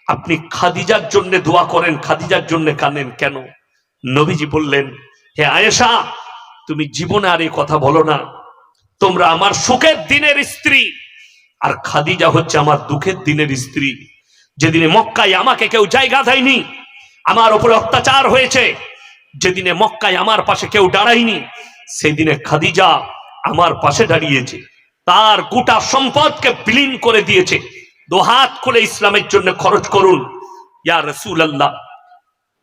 আপনি খাদিজার জন্য দোয়া করেন, খাদিজার জন্য কাঁদেন, কেন? নবীজি বললেন, হে আয়েশা, তুমি জীবনে আর এই কথা বলো না। তোমরা আমার সুখের দিনের স্ত্রী, আর খাদিজা হচ্ছে আমার দুঃখের দিনের স্ত্রী। যেদিনে মক্কায় আমাকে কেউ জায়গা দেয়নি, আমার উপরে অত্যাচার হয়েছে, যেদিনে মক্কায় আমার পাশে কেউ দাঁড়ায়নি, সেই দিনে খাদিজা আমার পাশে দাঁড়িয়েছে, তার গোটা সম্পদকে বিলীন করে দিয়েছে। দুহাত খুলে ইসলামের জন্য খরচ করুন। ইয়া রাসূলুল্লাহ,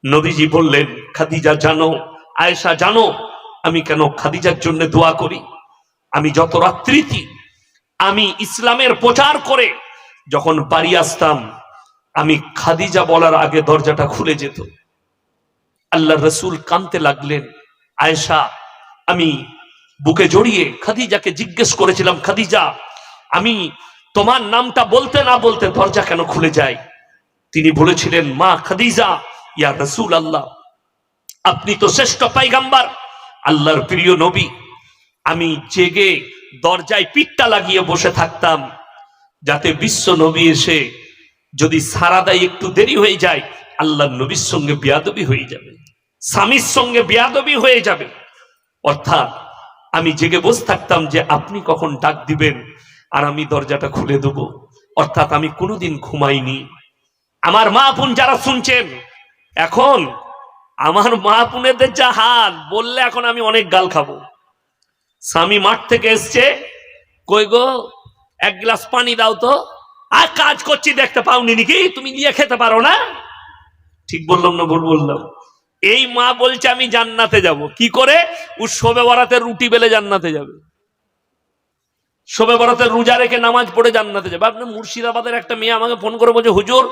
নবীজি বললেন, খাদিজা জানো, আয়েশা জানো আমি কেন খাদিজার জন্য দোয়া করি? আমি যত রাত্রিতি আমি ইসলামের প্রচার করে যখন বাড়ি আসতাম, আমি খাদিজা বলার আগে দরজাটা খুলে যেত। আল্লাহর রাসূল কাঁদতে লাগলেন। আয়েশা, আমি বুকে জড়িয়ে খাদিজাকে জিজ্ঞেস করেছিলাম, খাদিজা, আমি তোমার নামটা বলতে না বলতে দরজা কেন খুলে যায়? তিনি বলেছিলেন, মা খাদিজা, ইয়া রাসূলুল্লাহ, আপনি তো শ্রেষ্ঠ পয়গম্বর, আল্লাহর প্রিয় নবী। আমি জেগে দরজায় পিঠটা লাগিয়ে বসে থাকতাম, যাতে বিশ্ব নবী এসে যদি সাড়া দেয়, একটু দেরি হয়ে যায়, আল্লাহর নবীর সঙ্গে বেয়াদবি হয়ে যাবে, স্বামীর সঙ্গে বেয়াদবি হয়ে যাবে। অর্থাৎ আমি জেগে বসে থাকতাম যে আপনি কখন ডাক দিবেন আর আমি দরজাটা খুলে দেব। অর্থাৎ আমি কোনোদিন ঘুমাইনি। আমার মা বোন যারা শুনছেন, এখন আমার মা বোনেদের যা হাল বললে এখন আমি অনেক গাল খাবো। স্বামী মাঠ থেকে এসছে, কই গো এক গ্লাস পানি দাও তো, আর কাজ করছি দেখতে পাওনি নাকি, তুমি নিয়ে খেতে পারো না? ঠিক বললাম না ভুল বললাম? এই মা বলছে আমি জান্নাতে যাব। কি করে? ও শবে বরাতের রুটি বেলে জান্নাতে যাবে, শবে বরাতের রোজা রেখে নামাজ পড়ে জান্নাতে যাবে। আপনি মুর্শিদাবাদের একটা মেয়ে আমাকে ফোন করে বলছে, হুজুর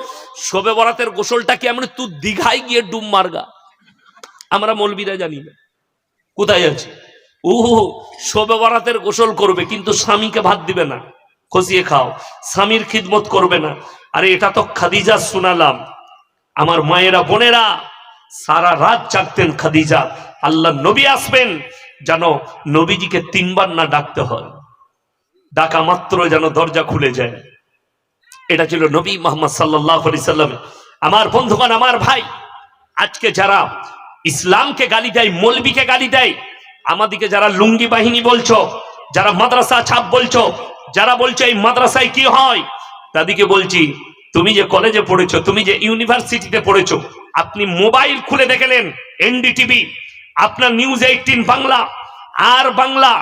শবে বরাতের গোসলটা কি? আমি তুই দীঘায় গিয়ে ডুব মারগা, আমরা মৌলবীরা জানি না কোথায় আছে। ও শবে বরাতের গোসল করবে, কিন্তু স্বামীকে ভাত দিবে না, খসিয়ে খাও, স্বামীর খিদমত করবে না। আরে এটা তো খাদিজা শোনালাম। আমার মায়েরা বোনেরা সারা রাত জাগতেন খাদিজা। আল্লাহ নবী আসবেন যেন নবীজিকে 3 বার না ডাকতে হয়, ডাকা মাত্র যেন দরজা খুলে যায়। এটা ছিল নবী মুহাম্মদ সাল্লাল্লাহু আলাইহি সাল্লাম। আমার বন্ধুগণ, আমার ভাই, আজকে যারা ইসলামকে গালি দেয়, মৌলবীকে গালি দেয়, আমাদিকে যারা লুঙ্গি বাহিনী বলছো, যারা মাদ্রাসা ছাপ বলছো, যারা বলছো এই মাদ্রাসায় কি হয়, তাদেরকে বলছি তুমি যে কলেজে পড়েছো, তুমি যে ইউনিভার্সিটিতে পড়েছো, আপনি মোবাইল খুলে দেখলেন এনডিটিভি, আপনার নিউজ 18 বাংলা আর বাংলা,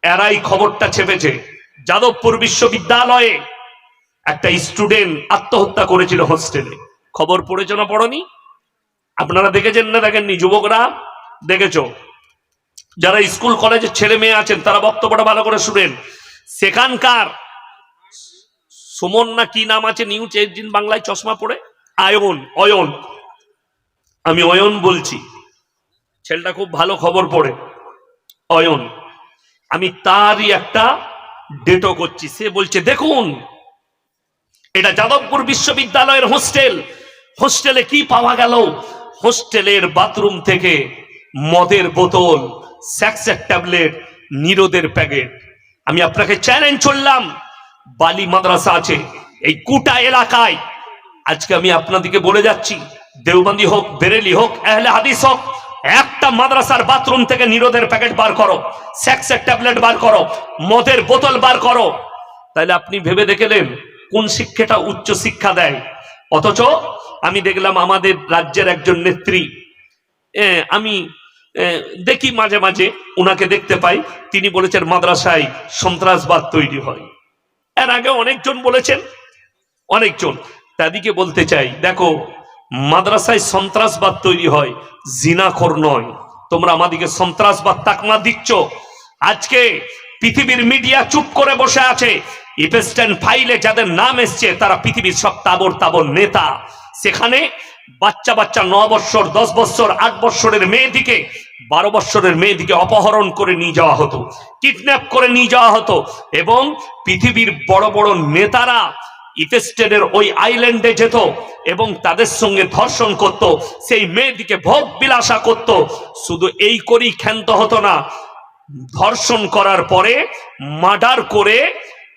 এরাই খবরটা ছেপেছে। যাদবপুর বিশ্ববিদ্যালয়ে একটা স্টুডেন্ট আত্মহত্যা করেছিল হোস্টেলে। খবর পড়েছো না পড়নি? আপনারা দেখেছেন না দেখেননি? যুবকরা দেখেছো? যারা স্কুল কলেজের ছেলে মেয়ে আছেন তারা বক্তব্যটা ভালো করে শুনেন। সেখানকার সুমন না কি নাম আছে, নিউজ 18 বাংলায় চশমা পড়ে, অয়ন, আমি অয়ন বলছি, ছেলেটা খুব ভালো খবর পড়ে, অয়ন। আমি তারই একটা ডেটো করছি। সে বলছে দেখুন এটা যাদবপুর বিশ্ববিদ্যালয়ের হোস্টেলে কি পাওয়া গেল? হোস্টেলের বাথরুম থেকে মদের বোতল, সেক্সের ট্যাবলেট, নিরোদের প্যাকেট। আমি আপনাকে চ্যালেঞ্জ করলাম, বালি মাদ্রাসা আছে এই কুটা এলাকায়, আজকে আমি আপনাদেরকে বলে যাচ্ছি, দেওবন্দি হোক, বেরেলি হোক, আহলে হাদিস হোক, একটা মাদ্রাসার বাথরুম থেকে নিরোদের প্যাকেট বার করো, সেক্সের ট্যাবলেট বার করো, মদের বোতল বার করো, তাহলে আপনি ভেবে দেখলেন কোন শিক্ষাটা উচ্চ শিক্ষা দেয়। অথচ আমি দেখলাম আমাদের রাজ্যের একজন নেত্রী, আমি দেখি মাঝে মাঝে উনাকে দেখতে পাই, তিনি বলেছেন মাদ্রাসায় সন্ত্রাসবাদ তৈরি হয়। এর আগে অনেকজন বলেছেন, অনেকজন। তাদেরকে বলতে চাই, দেখো মাদ্রাসায় সন্ত্রাসবাদ তৈরি হয়, জিনাখোর নয়। তোমরা আমাদেরকে সন্ত্রাসবাদ তাকমা দিচ্ছ। আজকে পৃথিবীর মিডিয়া চুপ করে বসে আছে। ইপস্টেন ফাইলে যাদের নাম এসছে তারা পৃথিবীর সব তাবর নেতা। সেখানে বাচ্চা 9 বছর, 10 বছর, 8 বছরের মেয়েদিকে, 12 বছরের মেয়েদিকে অপহরণ করে নিয়ে যাওয়া হতো, কিডন্যাপ করে নিয়ে যাওয়া হতো, এবং পৃথিবীর বড় বড় নেতারা ইপস্টেনের ওই আইল্যান্ডে যেত এবং তাদের সঙ্গে ধর্ষণ করত, সেই মেয়েদিকে ভোগ বিলাসা করত। শুধু এই করেই ক্ষান্ত হতো না, ধর্ষণ করার পরে মার্ডার করে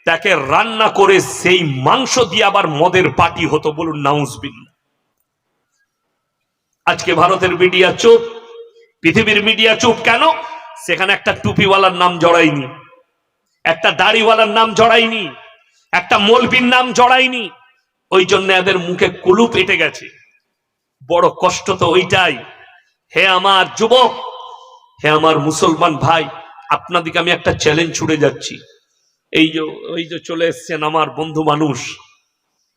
তাকে রান্না করে সেই মাংস দিয়ে আবার মদের পার্টি হতো। বলুন নাউজুবিল্লাহ। আজকে ভারতের মিডিয়া চুপ, পৃথিবীর মিডিয়া চুপ কেন? সেখানে একটা টুপিওয়ালার নাম জড়ায়নি, একটা দাড়িওয়ালার নাম জড়ায়নি, একটা মৌলবীর নাম জড়ায়নি। ওই জন্য এদের মুখে কুলুপ এঁটে গেছে। বড় কষ্ট তো ওইটাই। হে আমার যুবক, হে আমার মুসলমান ভাই, আপনাদেরকে আমি একটা চ্যালেঞ্জ ছুড়ে যাচ্ছি। ওই যে চলে এসছেন আমার বন্ধু মানুষ,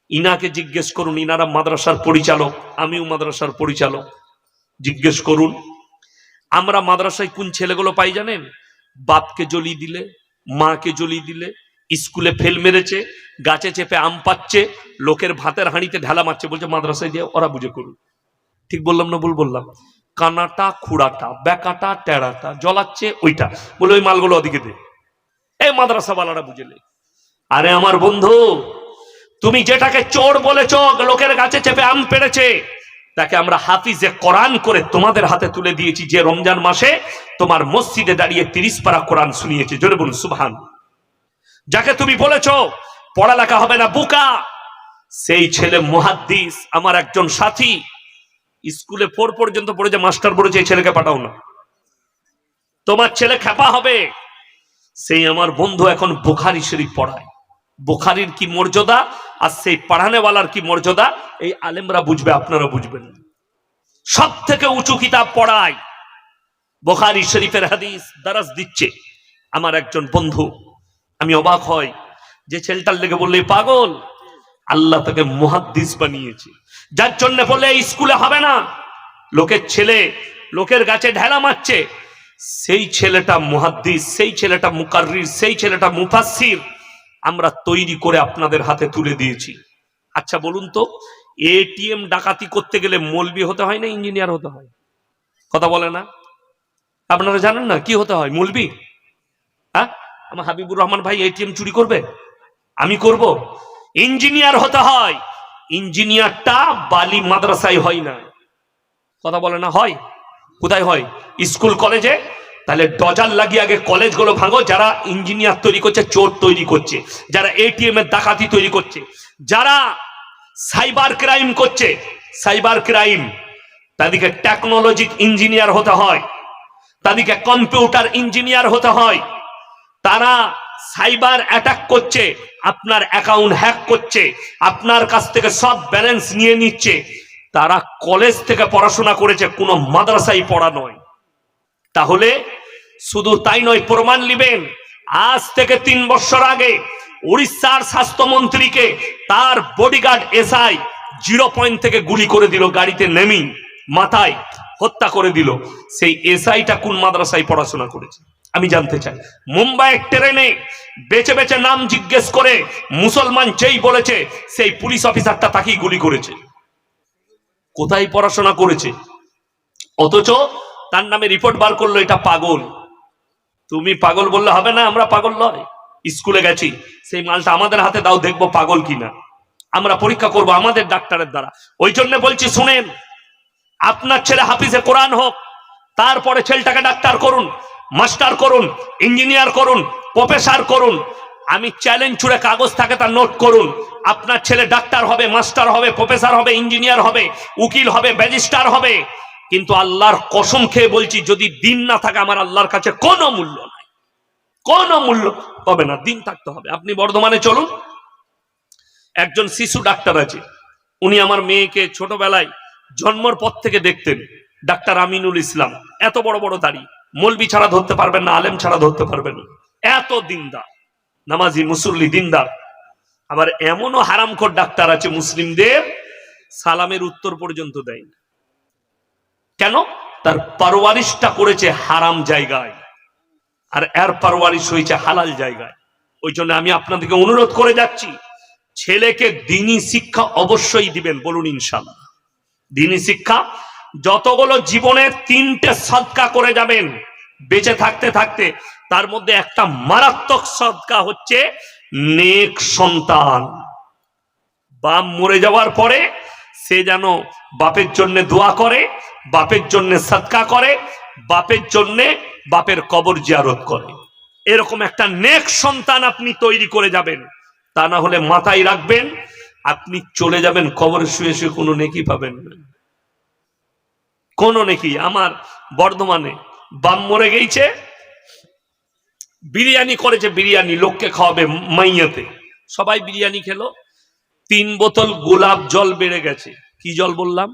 ইনাকে জিজ্ঞেস করুন, ইনারা মাদ্রাসার পরিচালক, আমিও মাদ্রাসার পরিচালক। জিজ্ঞেস করুন আমরা মাদ্রাসায় কোন ছেলেগুলো পাই জানেন? বাপকে জ্বলিয়ে দিলে, মাকে জ্বলিয়ে দিলে, স্কুলে ফেল মেরেছে, গাছে চেপে আম পাচ্ছে, লোকের ভাতের হাঁড়িতে ঢালা মারছে, বলছে মাদ্রাসায় দিয়ে ওরা বুঝে করুন। ঠিক বললাম না ভুল বললাম? কানাটা, খুঁড়াটা, বেকাটা, টেড়াটা জ্বলাচ্ছে, ওইটা বলে ওই মালগুলো ওদিকে দে, এই মাদ্রাসাওয়ালারা বুঝেলে। আরে আমার বন্ধু, তুমি যেটাকে চোর বলেছ, লোকের গাছে চেপে আম পেড়েছে, তাকে আমরা হাফিজে কোরআন করে তোমাদের হাতে তুলে দিয়েছি, যে রমজান মাসে তোমার মসজিদে দাঁড়িয়ে 30 পারা কোরআন শুনিয়েছে। জোরে বলুন সুবহান। যাকে তুমি বলেছ পড়ালেখা হবে না, বোকা, সেই ছেলে মুহাদ্দিস। আমার একজন সাথী স্কুলে 4 পর্যন্ত পড়েছে, মাস্টার বলেছে এই ছেলেকে পাঠাও না। তোমার ছেলে খেপা হবে। সেই আমার বন্ধু এখন বুখারী শরীফ পড়ায়। বুখারীর কি মর্যাদা আর সেই পড়ানেওয়ালার কি মর্যাদা, এই আলেমরা বুঝবে, আপনারা বুঝবেন। সব থেকে উঁচু কিতাব পড়ায়, বুখারী শরীফের হাদিস দারাস দিচ্ছে আমার একজন বন্ধু। আমি অবাক হই যে ছেলেটার লেগে বললে পাগল, আল্লাহ তাকে মুহাদ্দিস বানিয়েছে, যার জন্য বলে স্কুলে হবে না, লোকের ছেলে লোকের গাছে ঢেলা মারছে, সেই ছেলেটা মুহাদ্দিস, সেই ছেলেটা মুকাররির, সেই ছেলেটা মুফাসসির আমরা তৈরি করে আপনাদের হাতে তুলে দিয়েছি। আচ্ছা বলুন তো, এটিএম ডাকাতি করতে গেলে মৌলবি হতে হয় না ইঞ্জিনিয়ার হতে হয়? কথা বলে না? আপনারা জানেন না কি হতে হয়? মৌলবি? হ্যাঁ, আমার হাবিবুর রহমান ভাই এটিএম চুরি করবে? আমি করব? ইঞ্জিনিয়ার হতে হয়। ইঞ্জিনিয়ারটা বালি মাদ্রাসায় হয় না। কথা বলে না? হয়। কোথায় হয়? স্কুল কলেজে। তাহলে ডজার লাগিয়ে আগে কলেজগুলো ভাঙো, যারা ইঞ্জিনিয়ার তৈরি করছে, চোর তৈরি করছে, যারা এটিএম এর ডাকাতি তৈরি করছে, যারা সাইবার ক্রাইম করছে, সাইবার ক্রাইম, তাদেরকে টেকনোলজি ইঞ্জিনিয়ার হতে হয়, তাদেরকে কম্পিউটার ইঞ্জিনিয়ার হতে হয়। তারা সাইবার অ্যাটাক করছে, আপনার অ্যাকাউন্ট হ্যাক করছে, আপনার কাছ থেকে সব ব্যালেন্স নিয়ে নিচ্ছে, তারা কলেজ থেকে পড়াশোনা করেছে, কোনো মাদ্রাসায় পড়া নয়। তাহলে শুধু তাই নয়, প্রমাণ নেবেন, আজ থেকে 3 বছর আগে উড়িষ্যার স্বাস্থ্যমন্ত্রীকে তার বডিগার্ড এসআই 0 পয়েন্ট থেকে গুলি করে দিল, গাড়িতে নেমেই মাথায় হত্যা করে দিল। সেই এসআইটা কোন মাদ্রাসায় পড়াশোনা করেছে আমি জানতে চাই। মুম্বাইয়ের ট্রেনে বেছে বেছে নাম জিজ্ঞেস করে মুসলমান যেই বলেছে, সেই পুলিশ অফিসারটা তাকেই গুলি করেছে। কোথায় পড়াশোনা করেছে? অথচ তার নামে রিপোর্ট বার করলো এটা পাগল। তুমি পাগল বললে হবে না, আমরা পাগল নয়, স্কুলে গেছি, সেই মালটা আমাদের হাতে দাও, দেখবো পাগল কিনা, আমরা পরীক্ষা করব আমাদের ডাক্তারের দ্বারা। ওই জন্য বলছি শুনেন, আপনার ছেলে হাফিজে কোরআন হোক, তারপরে ছেলেটাকে ডাক্তার করুন, মাস্টার করুন, ইঞ্জিনিয়ার করুন, প্রফেসর করুন। আমি চ্যালেঞ্জ ছুড়ে কাগজ থাকে তা নোট করুন, আপনার ছেলে ডাক্তার হবে, মাস্টার হবে, প্রফেসর হবে, ইঞ্জিনিয়ার হবে, উকিল হবে, ব্যারিস্টার হবে। কিন্তু আল্লাহর কসম খেয়ে বলছি, যদি দিন না থাকে আমার আল্লাহর কাছে কোনো মূল্য নাই, কোনো মূল্য হবে না, দিন থাকতে হবে। আপনি বর্ধমানে চলুন, একজন শিশু ডাক্তার আছে, উনি আমার মেয়েকে ছোটবেলায় জন্মর পর থেকে দেখতেন, ডাক্তার আমিনুল ইসলাম। এত বড় বড় দাড়ি, মৌলবি ছাড়া ধরতে পারবেন না, আলেম ছাড়া ধরতে পারবেন না, এত দিনদার, নামাজি, মুসল্লি, দিনদার। আবার এমনও হারামখোর ডাক্তার আছে, মুসলিমদের সালামের উত্তর পর্যন্ত দেয় না। কেন? তার পারওয়ারিশটা করেছে হারাম জায়গায়, আর এর পারওয়ারিশ হয়েছে হালাল জায়গায়। ওই জন্য আমি আপনাদেরকে অনুরোধ করে যাচ্ছি, ছেলেকে দ্বীনি শিক্ষা অবশ্যই দিবেন, বলুন ইনশাআল্লাহ। দ্বীনি শিক্ষা, যতগুলো জীবনের 3টে সদকা করে যাবেন বেঁচে থাকতে থাকতে, তার মধ্যে একটা মারাত্মক সদকা হচ্ছে নেক সন্তান। বাপ মরে যাওয়ার পরে সে যেন বাপের জন্য দোয়া করে, বাপের জন্য সদকা করে, বাপের জন্য বাপের কবর জিয়ারত করে। এরকম একটা নেক সন্তান আপনি তৈরি করে যাবেন, তা না হলে মাথায় রাখবেন, আপনি চলে যাবেন কবরে শুয়ে শুয়ে কোনো নেকি পাবেন না, কোন নেকি। আমার বর্ধমানে বাপ মরে গেছে, বিরিয়ানি করেছে, বিরিয়ানি লোককে খাওয়াবে মাইয়াতে, সবাই বিরিয়ানি খেলো, 3 বোতল গোলাপ জল বেড়ে গেছে। কি জল বললাম?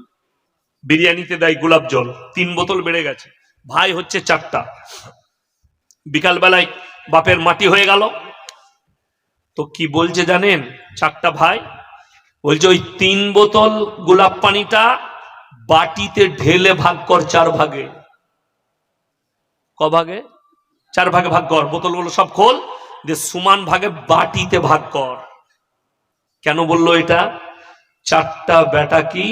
বিরিয়ানিতে দেয় গোলাপ জল, 3 বোতল বেড়ে গেছে। ভাই হচ্ছে 4টা। বিকাল বেলায় বাপের মাটি হয়ে গেল, তো কি বলছে জানেন 4টা ভাই? বলছে ওই 3 বোতল গোলাপ পানিটা বাটিতে ঢেলে ভাগ কর 4 ভাগে। ক ভাগে? 4 ভাগে ভাগ কর, বোতলগুলো সব খোল, দিয়ে সমান ভাগে বাটিতে ভাগ কর। কেন বললো এটা? 4টা বেটা কি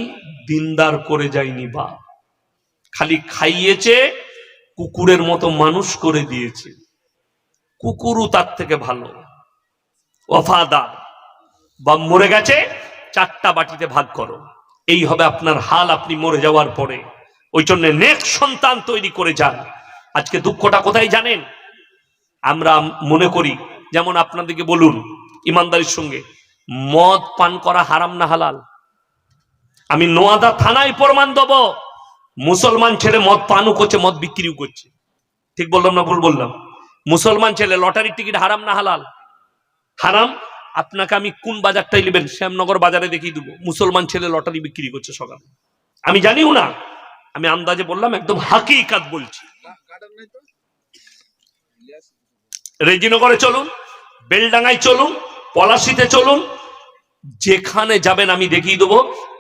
দিনদার করে যায়নি বাপ, খালি খাইয়েছে, কুকুরের মতো মানুষ করে দিয়েছে। কুকুরও তার থেকে ভালো, ওয়াফাদার। বাপ মরে গেছে, 4টা বাটিতে ভাগ করো। এই হবে আপনার হাল আপনি মরে যাওয়ার পরে। ওই জন্য নেক সন্তান তৈরি করে যান। আজকে দুঃখটা কোথায় জানেন? আমরা মনে করি, যেমন আপনাদেরকে বলুন ইমানদারির সঙ্গে, মদ পান করা হারাম না হালাল? আমি নোয়াদা থানায় প্রমাণ দেব, মুসলমান ছেলে মদ পানও করছে, মদ বিক্রিও করছে। ঠিক বললাম না ভুল বললাম? মুসলমান ছেলে লটারির টিকিট হারাম না হালাল? হারাম। আপনাকে আমি কোন বাজারটাই নেবেন, শ্যামনগর বাজারে দেখিয়ে দেবো মুসলমান ছেলে লটারি বিক্রি করছে সকালে। আমি জানিও না, আমি আন্দাজে বললাম, একদম হাকিকাত বলছি। রেজিনগরে চলুন, বেলডাঙ্গায় চলুন, পলাশিতে চলুন, যেখানে যাবেন আমি দেখিয়ে দেবো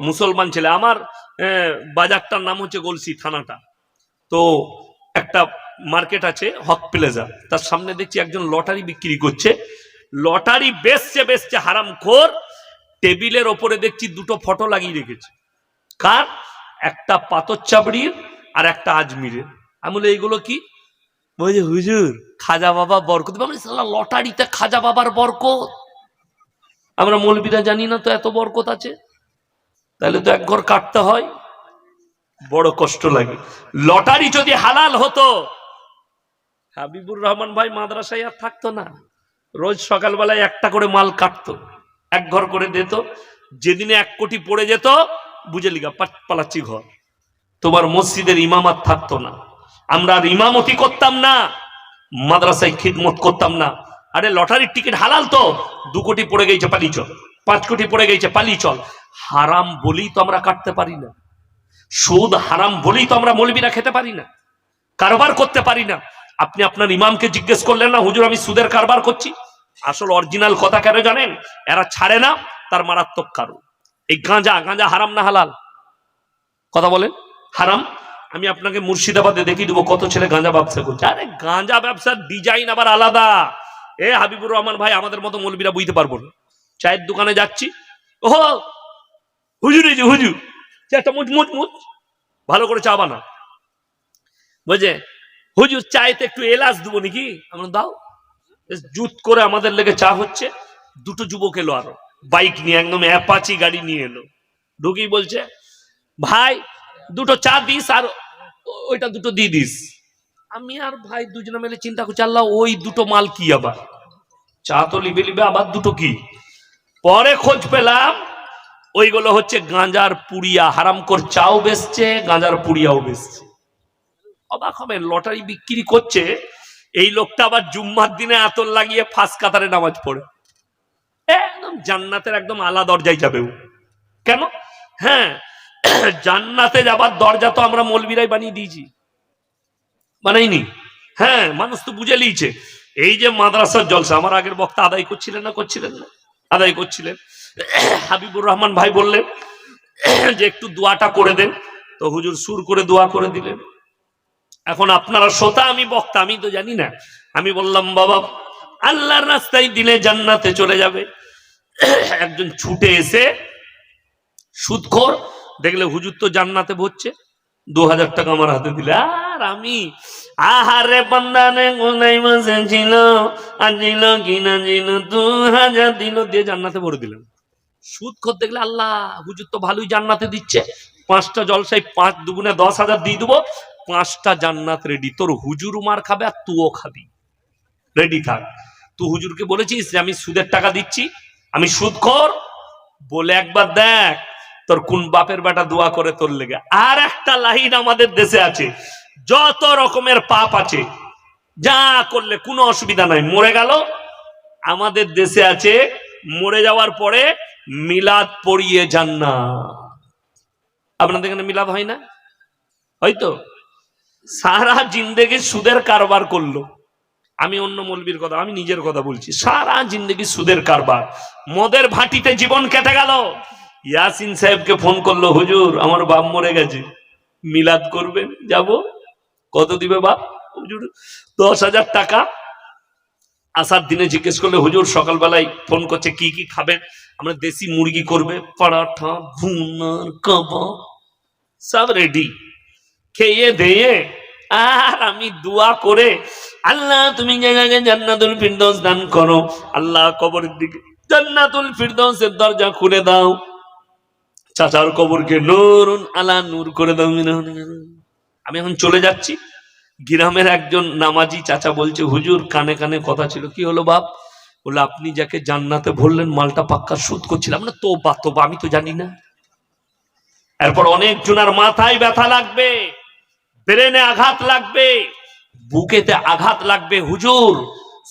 মুসলমান ছেলে। আমার বাজারটার নাম হচ্ছে গলসি থানাটা, তো একটা মার্কেট আছে হক প্লেজা, তার সামনে দেখছি একজন লটারি বিক্রি করছে। লটারি বেচছে বেচছে হারামখোর, টেবিলের ওপরে দেখছি দুটো ফটো লাগিয়ে রেখেছে। কার? একটা পাথর চাবড়ির আর একটা আজমিরের। আমি বলি এইগুলো কি? বলছে হুজুর খাজা বাবা বরকত। লটারিতে খাজা বাবার বরকত? আমরা মৌলবীরা জানি না তো এত বরকত আছে? তাহলে তো এক ঘর কাটতে হয়, বড় কষ্ট লাগে। লটারি যদি হালাল হতো, হাবিবুর রহমান ভাই মাদ্রাসায় আর থাকতো না। রোজ সকালবেলায় একটা করে মাল কাটতো, এক ঘর করে দিত। যেদিনে 1 কোটি পড়ে যেত, বুঝে লিগা পালাচ্ছি ঘর। তোমার মসজিদের ইমামাত থাকতো না, আমরা আর ইমামতি করতাম না, মাদ্রাসায় খিদমত করতাম না। আরে লটারির টিকিট হালাল তো, 2 কোটি পড়ে গেছে পালি চল, 5 কোটি পড়ে গেছে পালি চল। হারাম বলেই তো আমরা কাটতে পারি না, সুদ হারাম বলেই তো আমরা মৌলবীরা খেতে পারি না, কারবার করতে পারি না। আপনি আপনার ইমামকে জিজ্ঞেস করলেন না, হুজুর আমি সুদের কারবার করছি? আসল অরিজিনাল কথা কেন জানেন? এরা ছাড়ে না, তার মারাত্মক কারণ। এই গাঁজা, গাঁজা হারাম না হালাল? কথা বলেন। হারাম। আমি আপনাকে মুর্শিদাবাদে দেখিয়ে দেবো কত ছেলে গাঁজা ব্যবসা করছে। আরে গাঁজা ব্যবসার ডিজাইন আবার আলাদা। হাবিবুর রহমান ভাই আমাদের মতো মৌলবীরা বুঝতে পারবো না। চায়ের দোকানে যাচ্ছি, ও হুজুর এই যে হুজুর চাটা মুচ মুচ মুচ ভালো করে চা বানা। বুঝে হুজুর চাইতে একটু এলাচ দেবো নাকি? আমরা দাও। জুত করে আমাদের লেগে চা হচ্ছে। 2টো যুবক এলো, আরো বাইক নিয়ে, একদম অ্যাপাচি গাড়ি নিয়ে এলো। ঢুকি বলছে ভাই 2টো চা দিস, আর ওইটা 2টো দিয়ে দিস। আমি আর ভাই দুজনে মিলে চিন্তা করছি, আল্লাহ ওই 2টো মাল কি? আবার চা তো লিবে লিবে, আবার 2টো কি? পরে খোঁজ পেলাম ওইগুলো হচ্ছে গাঁজার পুড়িয়া। হারাম কর চাও বেচছে, গাঁজার পুড়িয়াও বেচছে। অবাক হবেন, লটারি বিক্রি করছে এই লোকটা, আবার জুম্মার দিনে আতর লাগিয়ে ফার্স্ট কাতারে নামাজ পড়ে। একদম জান্নাতের একদম আলা দরজায় যাবে ও। কেন? হ্যাঁ, জান্নাতে যাবার দরজা তো আমরা মৌলবীরাই বানিয়ে দিয়েছি, বানাইনি? হ্যাঁ, মানুষ তো বুঝে লিয়েছে। এই যে মাদ্রাসার জলসা, আমার আগের বক্তা আদায় করছিলেন না? করছিলেন না? আদায় করছিলেন। হাবিবুর রহমান ভাই বললেন যে একটু দোয়াটা করে দেন, তো হুজুর সুর করে দোয়া করে দিলেন। এখন আপনারা শ্রোতা, আমি বক্তা, আমি তো জানি না। আমি বললাম বাবা আল্লাহর রাস্তায় দিলে জান্নাতে চলে যাবে। একজন ছুটে এসে, সুদখোর দেখলে হুজুর তো জান্নাতে ভরছে, 2000 টাকা আমার হাতে দিলে। আর আমি আহারে বান্দানে গোনাই মাসে ছিল, আজিল কিনা ছিল 2000 দিল, দিয়ে জান্নাতে ভরে দিলাম। সুদখোর দেখলে আল্লাহ হুজুর তো ভালোই জান্নাতে দিচ্ছে, 5টা জলসায় 5 দুগুণে 10,000 দিয়ে দেবো, 5টা জান্নাত রেডি। তোর হুজুর মার খাবে আর তুইও খাবি, রেডি থাক। তুই হুজুরকে বলেছিস যে আমি সুদের টাকা দিচ্ছি, আমি সুদখোর বলে একবার দেখ তোর কোন বাপের বেটা দোয়া করে তোর লেগে। আর একটা লাইন আমাদের দেশে আছে, যত রকমের পাপ আছে যা করলে কোনো অসুবিধা নাই, মরে গেল। আমাদের দেশে আছে মরে যাওয়ার পরে মিলাদ পড়িয়ে জান্নাত। আপনাদের এখানে মিলাদ হয় না? হয়তো সারা জিন্দেগি সুদের কারবার করলো। আমি অন্য মৌলবীর কথা, আমি নিজের কথা বলছি। সারা জিন্দেগি সুদের কারবার, মদের ভাটিতে জীবন কেটে গেল। ইয়াসিন সাহেবকে ফোন করলো, হুজুর আমার বাপ মরে গেছে, মিলাদ করবেন? যাব। কত দিবে বাপ? হুজুর 10,000 টাকা। আসার দিনে জিজ্ঞেস করলে, হুজুর সকালবেলায় ফোন করছে কি কি খাবেন? আমরা দেশি মুরগি করবে, পরাঠা, ভুনার, কাবাব, সব রেডি। খেয়ে দিয়ে আর আমি দোয়া করে, আল্লাহ তুমি জায়গাকে জান্নাতুল ফিরদৌস দান করো, আল্লাহ কবরের দিকে জান্নাতুল ফিরদৌসের দরজা খুলে দাও, চাচার কবরকে নূরুন আলা নূর করে দাও। আমি এখন চলে যাচ্ছি, গ্রামের একজন নামাজি চাচা বলছে, হুজুর কানে কানে কথা ছিল। কি হলো বাপ? বলে আপনি যাকে জান্নাতে ভরলেন মালটা পাক্কা সুদ করছিলাম না। তোবা তোবা, আমি তো জানি না। এরপর অনেক জনের মাথায় ব্যথা লাগবে, ব্রেনে আঘাত লাগবে, বুকেতে আঘাত লাগবে, হুজুর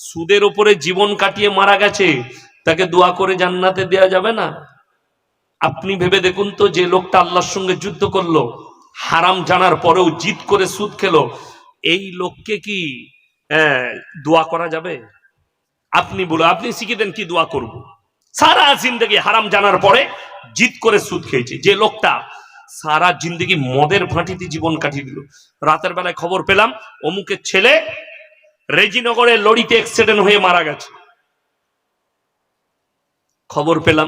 সুদের উপরে জীবন কাটিয়ে মারা গেছে, তাকে দোয়া করে জান্নাতে দেয়া যাবে না? আপনি ভেবে দেখুন তো, যে লোকটা আল্লাহর সঙ্গে যুদ্ধ করলো, হারাম জানার পরেও জিদ করে সুদ খেলো, এই লোককে কি দোয়া করা যাবে? আপনি বলো, আপনি শিখিয়ে দেন কি দোয়া করব? সারা জিন্দগি হারাম জানার পরে জিদ করে সুদ খেয়েছে। যে লোকটা সারা জিন্দগি মদের ভাঁটিতে জীবন কাটিয়ে দিল, রাতের বেলায় খবর পেলাম অমুকের ছেলে রেজিনগরে লরিতে অ্যাক্সিডেন্ট হয়ে মারা গেছে। খবর পেলাম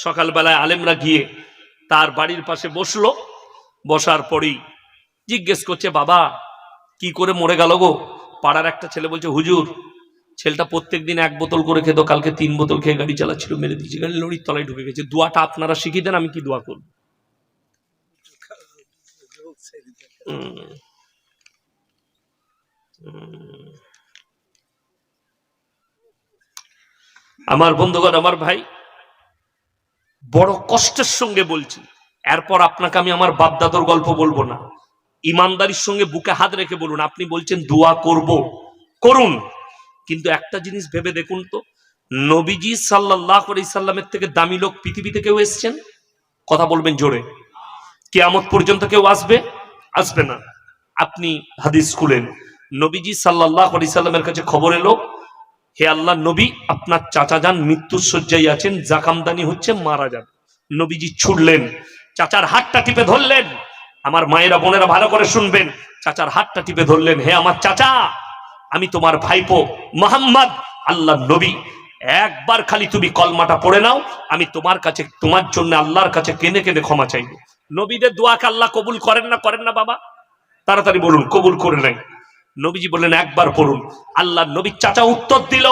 সকালবেলায় আলেমরা গিয়ে তার বাড়ির পাশে বসলো, বসার পরেই জিজ্ঞেস করছে, বাবা কি করে মরে গেল গো? পাড়ার একটা ছেলে বলছে, হুজুর ছেলেটা প্রত্যেকদিন 1 বোতল করে খেত, কালকে 3 বোতল খেয়ে গাড়ি চালাচ্ছিল, মেরে দিয়েছে, গাড়ি লরির তলায় ঢুকে গেছে। দোয়াটা আপনারা শিখিয়ে দেন, আমি কি দোয়া করব? আমার বন্ধুগণ, আমার ভাই, বড় কষ্টের সঙ্গে বলছি, এরপর আপনাকে আমি আমার বাপদাদর গল্প বলবো না, ইমানদারির সঙ্গে বুকে হাত রেখে বলুন, আপনি বলছেন দোয়া করব, করুন, কিন্তু একটা জিনিস ভেবে দেখুন তো, নবীজি সাল্লাল্লাহু আলাইহি সাল্লামের থেকে দামি লোক পৃথিবীতে কেউ এসেছেন? কথা বলবেন জোরে। কিয়ামত পর্যন্ত কেউ আসবে? আসবে না। আপনি হাদিস খুলেন, নবীজি সাল্লাল্লাহু আলাইহি সাল্লামের কাছে খবর এলো, হে আল্লাহ নবী, আপনার চাচা যান মৃত্যুর শয্যায় আছেন, জাকামদানি হচ্ছে, মারা যান। নবীজি ছুটলেন, চাচার হাতটা টিপে ধরলেন। আমার মায়েরা বোনেরা ভালো করে শুনবেন, চাচার হাতটা টিপে ধরলেন, হে আমার চাচা, আমি তোমার ভাইপো মুহাম্মদ, আল্লাহ নবী, একবার খালি তুমি কলমাটা পড়ে নাও, আমি তোমার কাছে, তোমার জন্য আল্লাহর কাছে কেঁদে কেঁদে ক্ষমা চাইব। নবীদের দোয়াকে আল্লাহ কবুল করেন না? করেন না বাবা? তাড়াতাড়ি বলুন, কবুল করে নাই? নবীজি বললেন একবার পড়ুন। আল্লাহ নবী চাচা উত্তর দিল,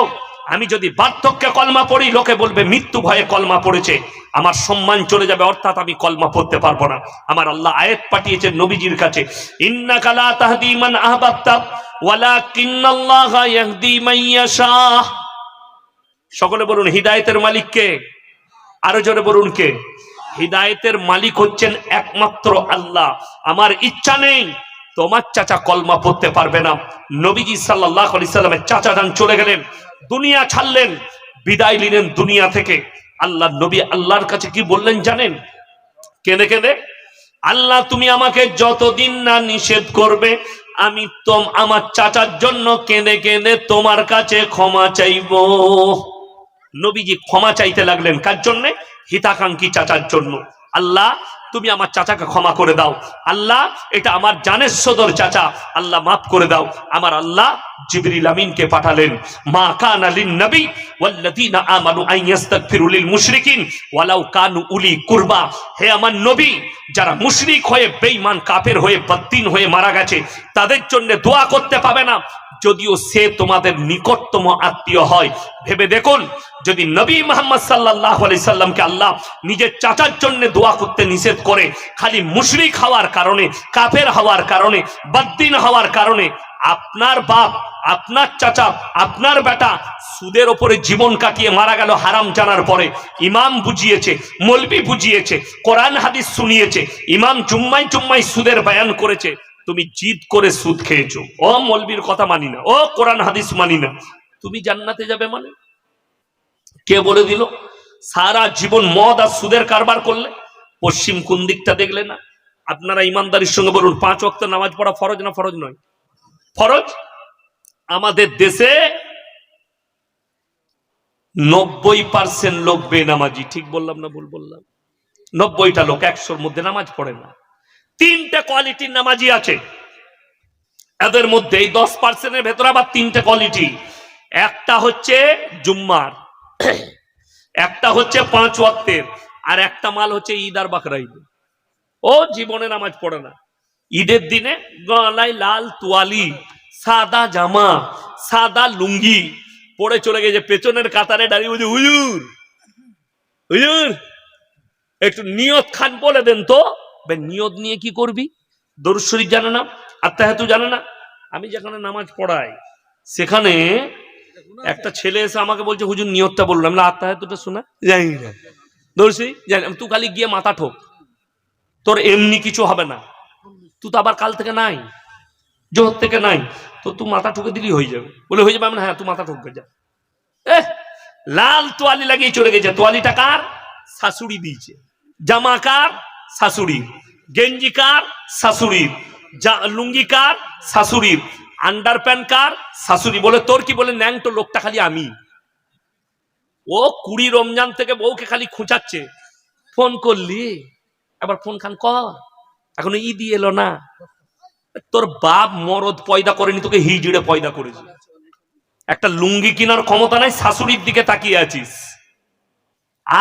আমি যদি বার্ধক্যে কলমা পড়ি, লোকে বলবে মৃত্যু ভয়ে কলমা পড়েছে, আমার সম্মান চলে যাবে, অর্থাৎ আমি কলমা পড়তে পারবো না। আমার আল্লাহ আয়াত পাঠিয়েছেন নবীজির কাছে, ইন্নাকা লা তাহদি মান আহবাবতা ওয়ালাকিন্নাল্লাহা ইয়াহদি মান ইয়াশা। সকলে বলুন, হিদায়াতের মালিক কে? আরো জোরে বলুন, কে? হিদায়াতের মালিক হচ্ছেন একমাত্র আল্লাহ। আমার ইচ্ছা নেই তোমার চাচা কলমা পড়তে পারবে না। নবীজি সাল্লাল্লাহু আলাইহি সাল্লামের চাচা যান চলে গেলেন, দুনিয়া ছাড়লেন, বিদায় নিলেন দুনিয়া থেকে। আল্লাহ নবী আল্লাহর কাছে কি বললেন জানেন? কেঁদে কেঁদে, আল্লাহ তুমি আমাকে যতদিন না নিষেধ করবে, আমি আমার চাচার জন্য কেঁদে কেঁদে তোমার কাছে ক্ষমা চাইব। নবীজি ক্ষমা চাইতে লাগলেন, কার জন্য? হিতাকাঙ্ক্ষী চাচার জন্য। আল্লাহ তুমি আমার চাচাকে ক্ষমা করে দাও, আল্লাহ এটা আমার জানের সদর চাচা, আল্লাহ মাফ করে দাও। আমার আল্লাহ জিবরিল আমিনকে পাঠালেন, মা কানা লিন নবী ওয়াল্লাযীনা আমানু আন ইস্তাগফিরু লিল মুশরিকিন ওয়ালাউ কানু উলি কুরবা। হে আমার নবী, যারা মুশরিক হয়ে, বেঈমান কাফের হয়ে, বদ্দিন হয়ে মারা গেছে, তাদের জন্য দোয়া করতে পাবে না, যদিও সে তোমাদের নিকটতম আত্মীয় হয়। ভেবে দেখুন, যদি নবী মুহাম্মদ সাল্লাল্লাহু আলাইহি সাল্লামকে আল্লাহ নিজের চাচার জন্য দোয়া করতে নিষেধ করে, খালি মুশরিক হওয়ার কারণে, কাফের হওয়ার কারণে, বদ্দিন হওয়ার কারণে, আপনার বাপ, আপনার চাচা, আপনার বেটা সুদের ওপরে জীবন কাটিয়ে মারা গেল হারাম জানার পরে, ইমাম বুঝিয়েছে, মৌলবি বুঝিয়েছে, কোরআন হাদিস শুনিয়েছে, ইমাম জুম্মায় জুম্মায় সুদের বয়ান করেছে, তুমি জিদ করে সুদ খেয়েছো, ও মৌলবীর কথা মানি না, ও কোরআন হাদিস মানি না, তুমি জান্নাতে যাবে মানে? কে বলে দিল? সারা জীবন মদ আর সুদের কারবার করলে পশ্চিম কোন দিকটা দেখলে না? আপনারা ইমানদারির সঙ্গে বলুন, 5 ওয়াক্ত নামাজ পড়া ফরজ না ফরজ নয়? ফরজ। আমাদের দেশে 90% লোক বেনামাজি। ঠিক বললাম না ভুল বললাম? 90টা লোক 100-র মধ্যে নামাজ পড়ে না। 3টে কোয়ালিটির নামাজি আছে, এদের মধ্যে এই 10%-এর ভেতরে আবার 3টে কোয়ালিটি। একটা হচ্ছে জুম্মার, একটা হচ্ছে 5 ওয়াক্তের, আর একটা মাল হচ্ছে ঈদ আর বাকরা ঈদ। ও জীবনে নামাজ পড়ে না। ঈদের দিনে গলায় লাল তোয়ালি, সাদা জামা, সাদা লুঙ্গি পরে চলে গেছে, পেছনের কাতারে দাঁড়িয়ে বলছে, হুজুর হুজুর একটু নিয়ত খান বলে দেন তো। নিয়ত নিয়ে কি করবি? দরুদ শরীফ জানে না, আত্তাহিয়াতু জানে না। আমি যেখানে নামাজ পড়াই সেখানে একটা ছেলে এসে আমাকে বলছে, হুজুর নিয়তটা বললাম, আত্তাহিয়াতুটা শোনা জানি না, দরুদ শরীফ জানি। তুই খালি গিয়ে মাথা ঠোক, তোর এমনি কিছু হবে না, তুই তো আবার কাল থেকে নাই, জোহর থেকে নাই তো তুই মাথা ঠুকে দিলেই হয়ে যাবে। বলে হয়ে যাবে, হ্যাঁ তুই মাথা ঠুকে যা। লাল তোয়ালি লাগিয়ে চলে গেছে। তোয়ালিটা কার? শাশুড়ি দিয়েছে। জামা কার? শাশুড়ি। গেঞ্জি কার? শাশুড়ির। লুঙ্গি কার? শাশুড়ির। আন্ডার প্যান্ট কার? শাশুড়ি। বলে তোর কি? বলে ন্যাংটো লোকটা খালি আমি। ও 20 রমজান থেকে বউকে খালি খুঁচাচ্ছে, ফোন করলি, আবার ফোন খান কর, এখনো ঈদই এলো না। তোর বাপ মরদ পয়দা করেনি, তোকে হিজড়ে পয়দা করেছে। একটা লুঙ্গি কেনার ক্ষমতা নাই, শাশুড়ির দিকে তাকিয়ে আছিস।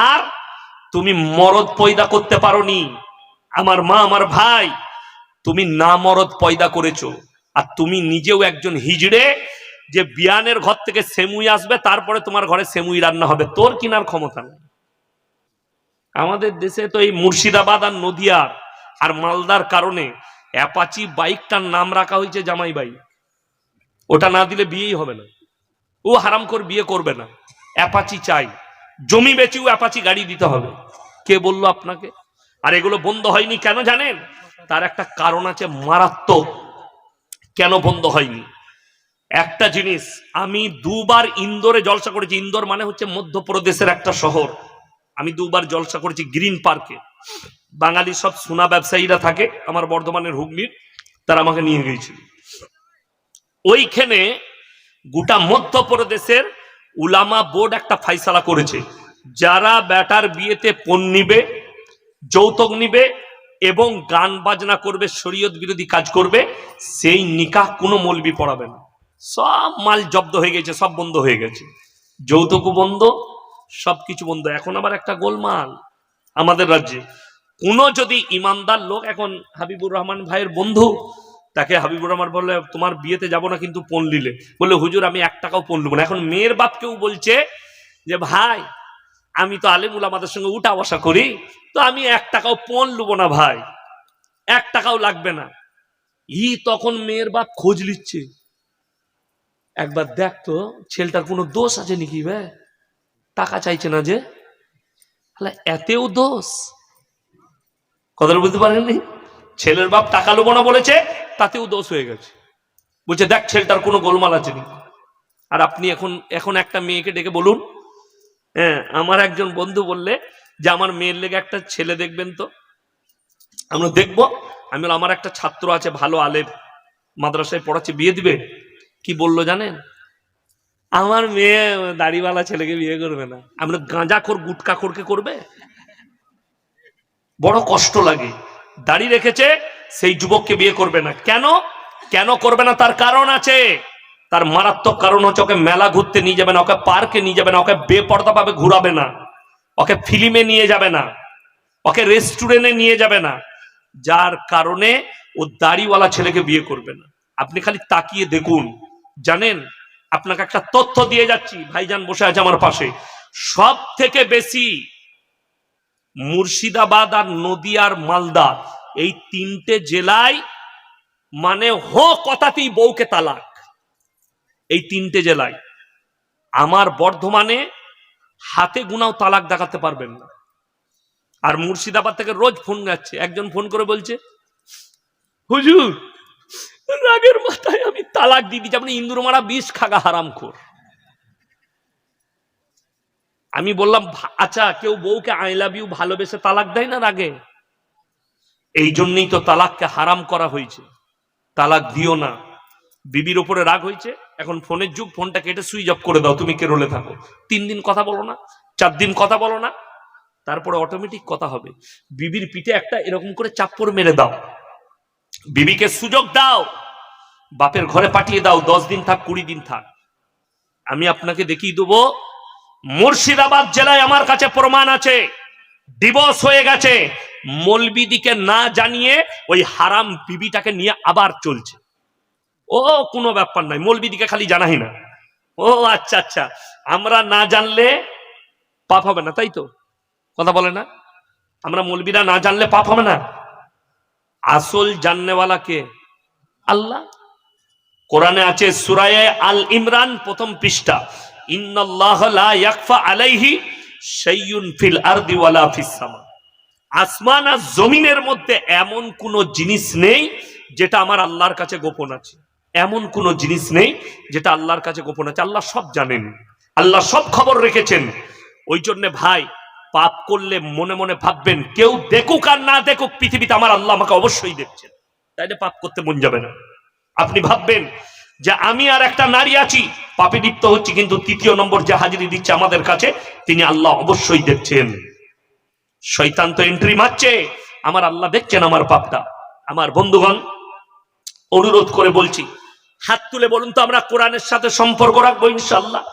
আর তুমি মরদ পয়দা করতে পারোনি। আমার মা, আমার ভাই, তুমি না মরদ পয়দা করেছো। আর তুমি নিজেও একজন হিজড়ে, যে বিয়ানের ঘর থেকে সেমুই আসবে, তারপরে তোমার ঘরে সেমুই রান্না হবে, তোর কিনার ক্ষমতা নেই। আমাদের দেশে তো এই মুর্শিদাবাদ আর নদিয়া আর মালদার কারণে অ্যাপাচি বাইকটার নাম রাখা হয়েছে জামাই বাইক। ওটা না দিলে বিয়েই হবে না। ও হারাম করে বিয়ে করবে না, অ্যাপাচি চাই। জমি বেচেও অ্যাপাচি গাড়ি দিতে হবে। কে বললো আপনাকে? আর এগুলো বন্ধ হয়নি কেন জানেন? তার একটা কারণ আছে মারাত্মক। কেন বন্ধ হয়নি? একটা জিনিস, আমি 2 বার ইন্দোরে জলসা করেছি। ইন্দোর মানে হচ্ছে মধ্যপ্রদেশের একটা শহর। আমি 2 বার জলসা করেছি গ্রিন পার্কে। বাঙালি সব সোনা ব্যবসায়ীরা থাকে আমার বর্ধমানের, হুগলির, তারা আমাকে নিয়ে গিয়েছিল। ওইখানে গোটা মধ্যপ্রদেশের উলামা বোর্ড একটা ফাইসালা করেছে, যারা বেটার বিয়েতে পণ নিবে, যৌতুক নিবে এবং গান বাজনা করবে, শরীয়ত বিরোধী কাজ করবে, সেই নিকাহ কোনো মৌলবি পড়াবে না। সব মাল জব্দ হয়ে গেছে, সব বন্ধ হয়ে গেছে, যৌতুকও বন্ধ, সবকিছু বন্ধ। এখন আবার একটা গোলমাল আমাদের রাজ্যে। কোন যদি ইমানদার লোক, এখন হাবিবুর রহমান ভাইয়ের বন্ধু, তাকে হাবিবুর রহমান বললে তোমার বিয়েতে যাব না কিন্তু পণ নিলে, বললে হুজুর আমি 1 টাকাও পণ নেব না। এখন মেয়ের বাপকেও বলছে যে ভাই আমি তো আলেম উলামাদের সঙ্গে উঠা বসা করি, তো আমি 1 টাকাও পণ নেব না ভাই, 1 টাকাও লাগবে না। তখন মেয়ের বাপ খোঁজ নিচ্ছে, একবার দেখ তো ছেলেটার কোনো দোষ আছে নাকি, ভাই টাকা চাইছে না যে, এতেও দোষ। কথাটা বুঝতে পারেননি? ছেলের বাপ টাকা লোবো না বলেছে, তাতেও দোষ হয়ে গেছে। বলছে দেখ ছেলেটার কোনো গোলমাল আছে নি। আর আপনি এখন একটা মেয়েকে ডেকে বলুন, হ্যাঁ আমার একজন বন্ধু বললে যে আমার মেয়ের লেগে একটা ছেলে দেখবেন তো। আমরা দেখবো। আমি বললাম আমার একটা ছাত্র আছে ভালো আলেম, মাদ্রাসায় পড়াচ্ছে, বিয়ে দিবে। কি বললো জানেন? আমার মেয়ে দাড়িওয়ালা ছেলেকে বিয়ে করবে না। আমরা গাঁজাখোর গুটকাখোরকে করবে। বড় কষ্ট লাগে। দাড়ি রেখেছে সেই যুবককে বিয়ে করবে না। কেন কেন করবে না? তার কারণ আছে। তার মারাত্মক কারণ হচ্ছে ওকে মেলা ঘুরতে নিয়ে যাবে না, ওকে পার্কে নিয়ে যাবে না, ওকে বেপর্দা ভাবে ঘুরাবে না, ওকে ফিল্মে নিয়ে যাবে না, ওকে রেস্টুরেন্টে নিয়ে যাবে না, যার কারণে ও দাড়িওয়ালা ছেলেকে বিয়ে করবে না। আপনি খালি তাকিয়ে দেখুন। জানেন, আপনাকে একটা তথ্য দিয়ে যাচ্ছি, ভাইজান বসে আছে আমার পাশে, সব থেকে বেশি মুর্শিদাবাদ আর নদিয়ার মালদা, এই 3টে জেলায় মানে কথাতেই বউকে তালাক। এই 3টে জেলায়। আমার বর্ধমানে হাতে গুনাও তালাক দেখাতে পারবেন না। আর মুর্শিদাবাদ থেকে রোজ ফোন যাচ্ছে, একজন ফোন করে বলছে হুজুর রাগের মাথায় আমি তালাক দিয়ে দিচ্ছি, আপনি ইন্দুর মারা 20 খাগা হারামখোর। আমি বললাম আচ্ছা কেউ বউকে আই লাভ ইউ ভালোবেসে তালাক দেয় না রাগে? এই জন্যই তো তালাককে হারাম করা হয়েছে। তালাক দিও না। বিবির উপরে রাগ হয়েছে, এখন ফোনের যুগ, ফোনটা কেটে সুইচ অফ করে দাও, তুমি কেরলে থাকো। 3 দিন কথা বলো না, 4 দিন কথা বলো না, তারপরে অটোমেটিক কথা হবে। বিবির পিঠে একটা এরকম করে চাপ্পড় মেরে দাও, বিবিকে সুযোগ দাও, বাপের ঘরে পাঠিয়ে দাও, 10 দিন থাক 20 দিন থাক। আমি আপনাকে দেখিয়ে দেবো, মুর্শিদাবাদ জেলায় আমার কাছে প্রমাণ আছে, ডিভোর্স হয়ে গেছে, মৌলবিদিকে না জানিয়ে ওই হারাম বিবিটাকে নিয়ে আবার চলছে। ও কোনো ব্যাপার নাই, মৌলবিদিকে খালি জানাই না। ও আচ্ছা আচ্ছা, আমরা না জানলে পাপ হবে না, তাই তো কথা বলে না? আমরা মৌলবিরা না জানলে পাপ হবে না। আসল জাননেওয়ালা কে? আল্লাহ। কোরআনে আছে সূরা আল ইমরান 1ম পৃষ্ঠা, ইন্নাল্লাহ লা ইয়াখফা আলাইহি শাইউন ফিল আরদি ওয়ালা ফিস সামা। আসমান আর জমিনের মধ্যে এমন কোন জিনিস নেই যেটা আমার আল্লাহর কাছে গোপন আছে। এমন কোন জিনিস নেই যেটা আল্লাহর কাছে গোপন আছে। আল্লাহ সব জানেন, আল্লাহ সব খবর রেখেছেন। ওই জন্য ভাই, পাপ করলে মনে মনে ভাববেন, কেউ দেখুক আর না দেখুক, পৃথিবীতে আমার আল্লাহ আমাকে অবশ্যই দেখছেন, তাইলে পাপ করতে মন যাবে না। আপনি ভাববেন যে আমি আর একটা নারী আছি, পাপে লিপ্ত হচ্ছি, কিন্তু তৃতীয় নম্বর যে হাজিরি দিচ্ছে আমাদের কাছে, তিনি আল্লাহ অবশ্যই দেখছেন। শয়তান তো এন্ট্রি মারছে, আমার আল্লাহ দেখছেন আমার পাপটা। আমার বন্ধুগণ, অনুরোধ করে বলছি, হাত তুলে বলুন তো আমরা কোরআনের সাথে সম্পর্ক রাখবো ইনশাল্লাহ?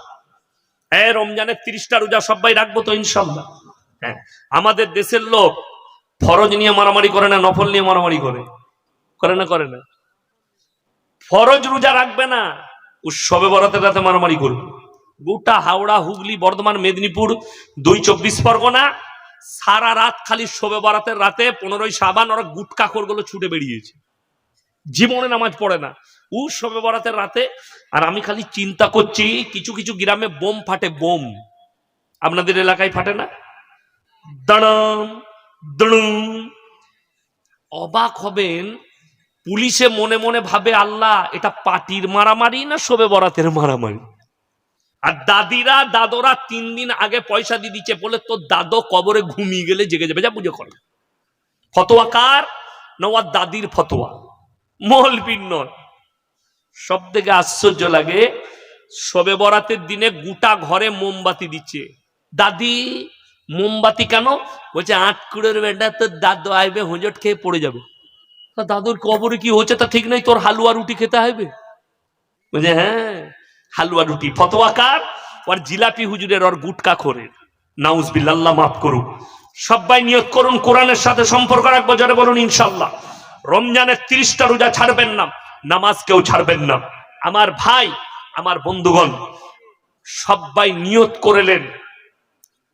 হ্যাঁ, রমজানের 30টা রোজা সবাই রাখবো তো ইনশাল্লাহ? হ্যাঁ। আমাদের দেশের লোক ফরজ নিয়ে মারামারি করে না, নফল নিয়ে মারামারি করে, করে না? করে না? ফরজ রোজা রাখবে না, শবে বরাতের রাতে মারামারি করবে। গোটা হাওড়া, হুগলি, বর্ধমান, মেদিনীপুর, 2 24 পরগনা সারা রাত খালি শবে বরাতের রাতে 15ই শাবান ওরা গুটকাখোর গুলো ছুটে বেরিয়েছে, জীবনে নামাজ পড়ে না, শবে বরাতের রাতে। আর আমি খালি চিন্তা করছি, কিছু কিছু গ্রামে বোম ফাটে, বোম। আপনাদের এলাকায় ফাটে না? দাঁড়াম দাঁড়ুম। অবাক হবেন, পুলিশে মনে মনে ভাবে, আল্লাহ এটা পার্টির মারামারি না শবে বরাতের মারামারি? আর দাদিরা দাদরা 3 দিন আগে পয়সা দিয়ে দিচ্ছে, বলে তোর দাদো কবরে ঘুমিয়ে গেলে জেগে যাবে, যা পুজো করে। ফতোয়া কার? নওয়ার দাদির ফতোয়া, মৌলবীর নয়। সব থেকে আশ্চর্য লাগে, শবে বরাতের দিনে গোটা ঘরে মোমবাতি দিচ্ছে। দাদি মোমবাতি কেন? বলছে 8 কুড়ের বেটা, তোর দাদু আইবে, হুঁজট খেয়ে পড়ে যাবে। দাদুর কবরে কি হচ্ছে তা ঠিক নাই, তোর হালুয়া রুটি খেতে হবে। বলছে হ্যাঁ, হালুয়া রুটি। ফতোয়া কার? ওর জিলাপি হুজুরের, ওর গুটকা খোরের। নাউজুবিল্লাহ, আল্লাহ মাফ করুক। সবাই নিয়ত করুন কোরআনের সাথে সম্পর্ক রাখবো, যারা বলুন ইনশাল্লাহ। রমজানের 30টা রোজা ছাড়বেন না, নামাজ কেউ ছাড়বেন না। আমার ভাই, আমার বন্ধুগণ, সবাই নিয়ত করেলেন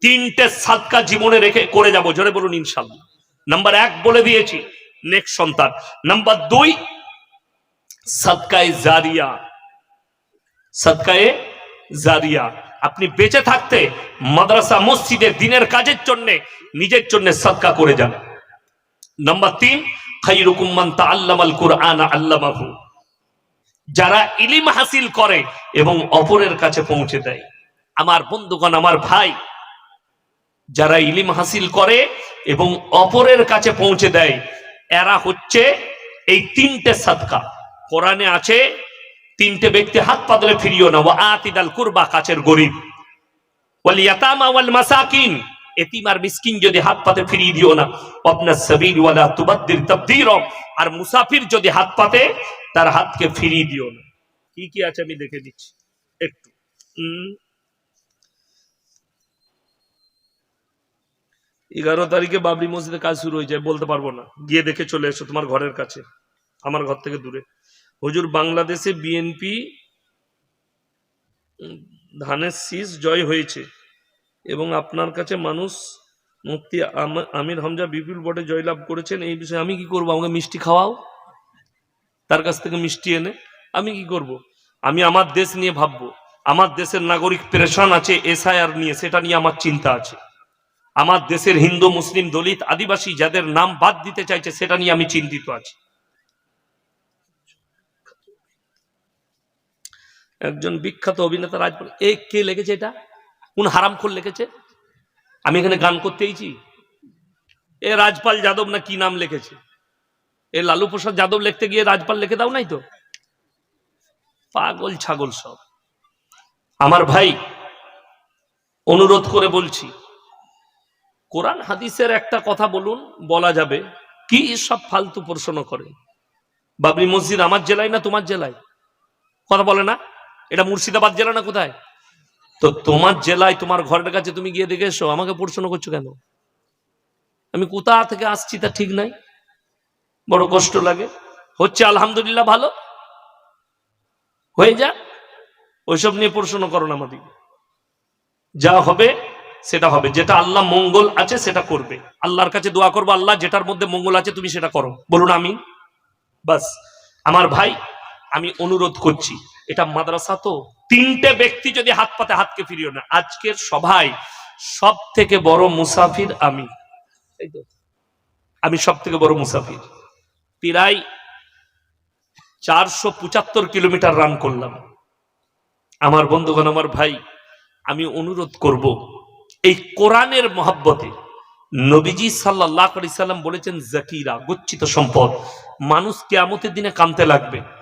3টে সাদকা জীবনে রেখে করে যাব, জোরে বলুন ইনশাল্লাহ। নাম্বার 1 বলে দিয়েছি, নেক্সট সন্তান। নাম্বার 2 সাদকায়ে জারিয়া। সাদকায়ে জারিয়া, আপনি বেঁচে থাকতে মাদ্রাসা মসজিদে দিনের কাজের জন্য, নিজের জন্য সাদকা করে যান। নাম্বার 3 খায়রুকুম মান তাআল্লামাল কুরআন আল্লামাহু, যারা ইলম হাসিল করে এবং অপরের কাছে পৌঁছে দেয়। আমার বন্ধুগণ, আমার ভাই, যারা ইলম হাসিল করে এবং অপরের কাছে পৌঁছে দেয়, এরা হচ্ছে এই 3টে সাদকা। কোরআনে আছে 3টে ব্যক্তি হাত পাতলে ফিরিও না, ওয়া আতিদাল কুরবা, কাছের গরিব, ওয়াল ইয়াতামা ওয়াল মাসাকিন, এতিম আর মিসকিন যদি হাত পাতে ফিরিয়ে দিও না, ওয়াবনা সাবিল ওয়ালা তুবাদদির তাবদীরা, আর মুসাফির যদি হাত পাতে তার হাতকে ফিরিয়ে দিও না। কি কি আছে আমি দেখে দিচ্ছি একটু। 11 তারিখে বাবরি মসজিদে কাজ শুরু হয়ে যায়, বলতে পারবো না, গিয়ে দেখে চলে এসো, তোমার ঘরের কাছে, আমার ঘর থেকে দূরে। হুজুর, বাংলাদেশে বিএনপি ধানের শীষ জয় হয়েছে এবং আপনার কাছে মানুষ মুফতি আমির হামজা বিপুল ভোটে জয়লাভ করেছেন, এই বিষয়ে আমি কি করবো? আমাকে মিষ্টি খাওয়াও, তার কাছ থেকে মিষ্টি এনে আমি কি করব? আমি আমার দেশ নিয়ে ভাববো। আমার দেশের নাগরিক পেরেশান আছে এসআইআর নিয়ে, সেটা নিয়ে আমার চিন্তা আছে। আমার দেশের হিন্দু, মুসলিম, দলিত, আদিবাসী যাদের নাম বাদ দিতে চাইছে, সেটা নিয়ে আমি চিন্তিত আছি। একজন বিখ্যাত অভিনেতা রাজপাল, এ কে লিখেছে? এটা কোন হারামখোর লিখেছে? আমি এখানে গান করতে এইছি? এ রাজপাল যাদব না কি নাম লিখেছে? এ লালু প্রসাদ যাদব লিখতে গিয়ে রাজপাল লিখে দাও নাই তো? পাগল ছাগল সব। আমার ভাই, অনুরোধ করে বলছি, কোরআন হাদিসের একটা কথা বলুন, বলা যাবে কি সব ফালতু প্রশ্ন করে? বাবরি মসজিদ আমার জেলায় না তোমার জেলায়? কথা বলে না? এটা মুর্শিদাবাদ জেলা না কোথায়? তো তোমার জেলায়, তোমার ঘরের কাছে তুমি গিয়ে দেখে এসো, আমাকে প্রশ্ন করছো কেন? আমি কোথা থেকে আসছি তা ঠিক নাই, বড় কষ্ট লাগে। হচ্ছে আলহামদুলিল্লাহ, ভালো হয়ে যা, ওইসব নিয়ে প্রশ্ন করো না আমাদের। যা হবে সেটা হবে, যেটা আল্লাহ মঙ্গল আছে সেটা করবে। আল্লাহর কাছে দোয়া করবো, আল্লাহ যেটার মধ্যে মঙ্গল আছে তুমি সেটা করো, বলুন আমিন। বাস। আমার ভাই, আমি অনুরোধ করছি, এটা মাদ্রাসা তো, 3টে ব্যক্তি যদি হাত পাতে হাতকে ফিরিও না। আজকের সভায় সব থেকে বড় মুসাফির আমি সব থেকে বড় মুসাফির। প্রায় 475 কিলোমিটার রান করলাম। আমার বন্ধুগণ, আমার ভাই, আমি অনুরোধ করব, এই কোরআনের মহব্বতে নবীজি সাল্লাল্লাহু আলাইহি সাল্লাম বলেছেন, জাকিরা, গচ্ছিত সম্পদ। মানুষ কিয়ামতের দিনে কাঁদতে লাগবে।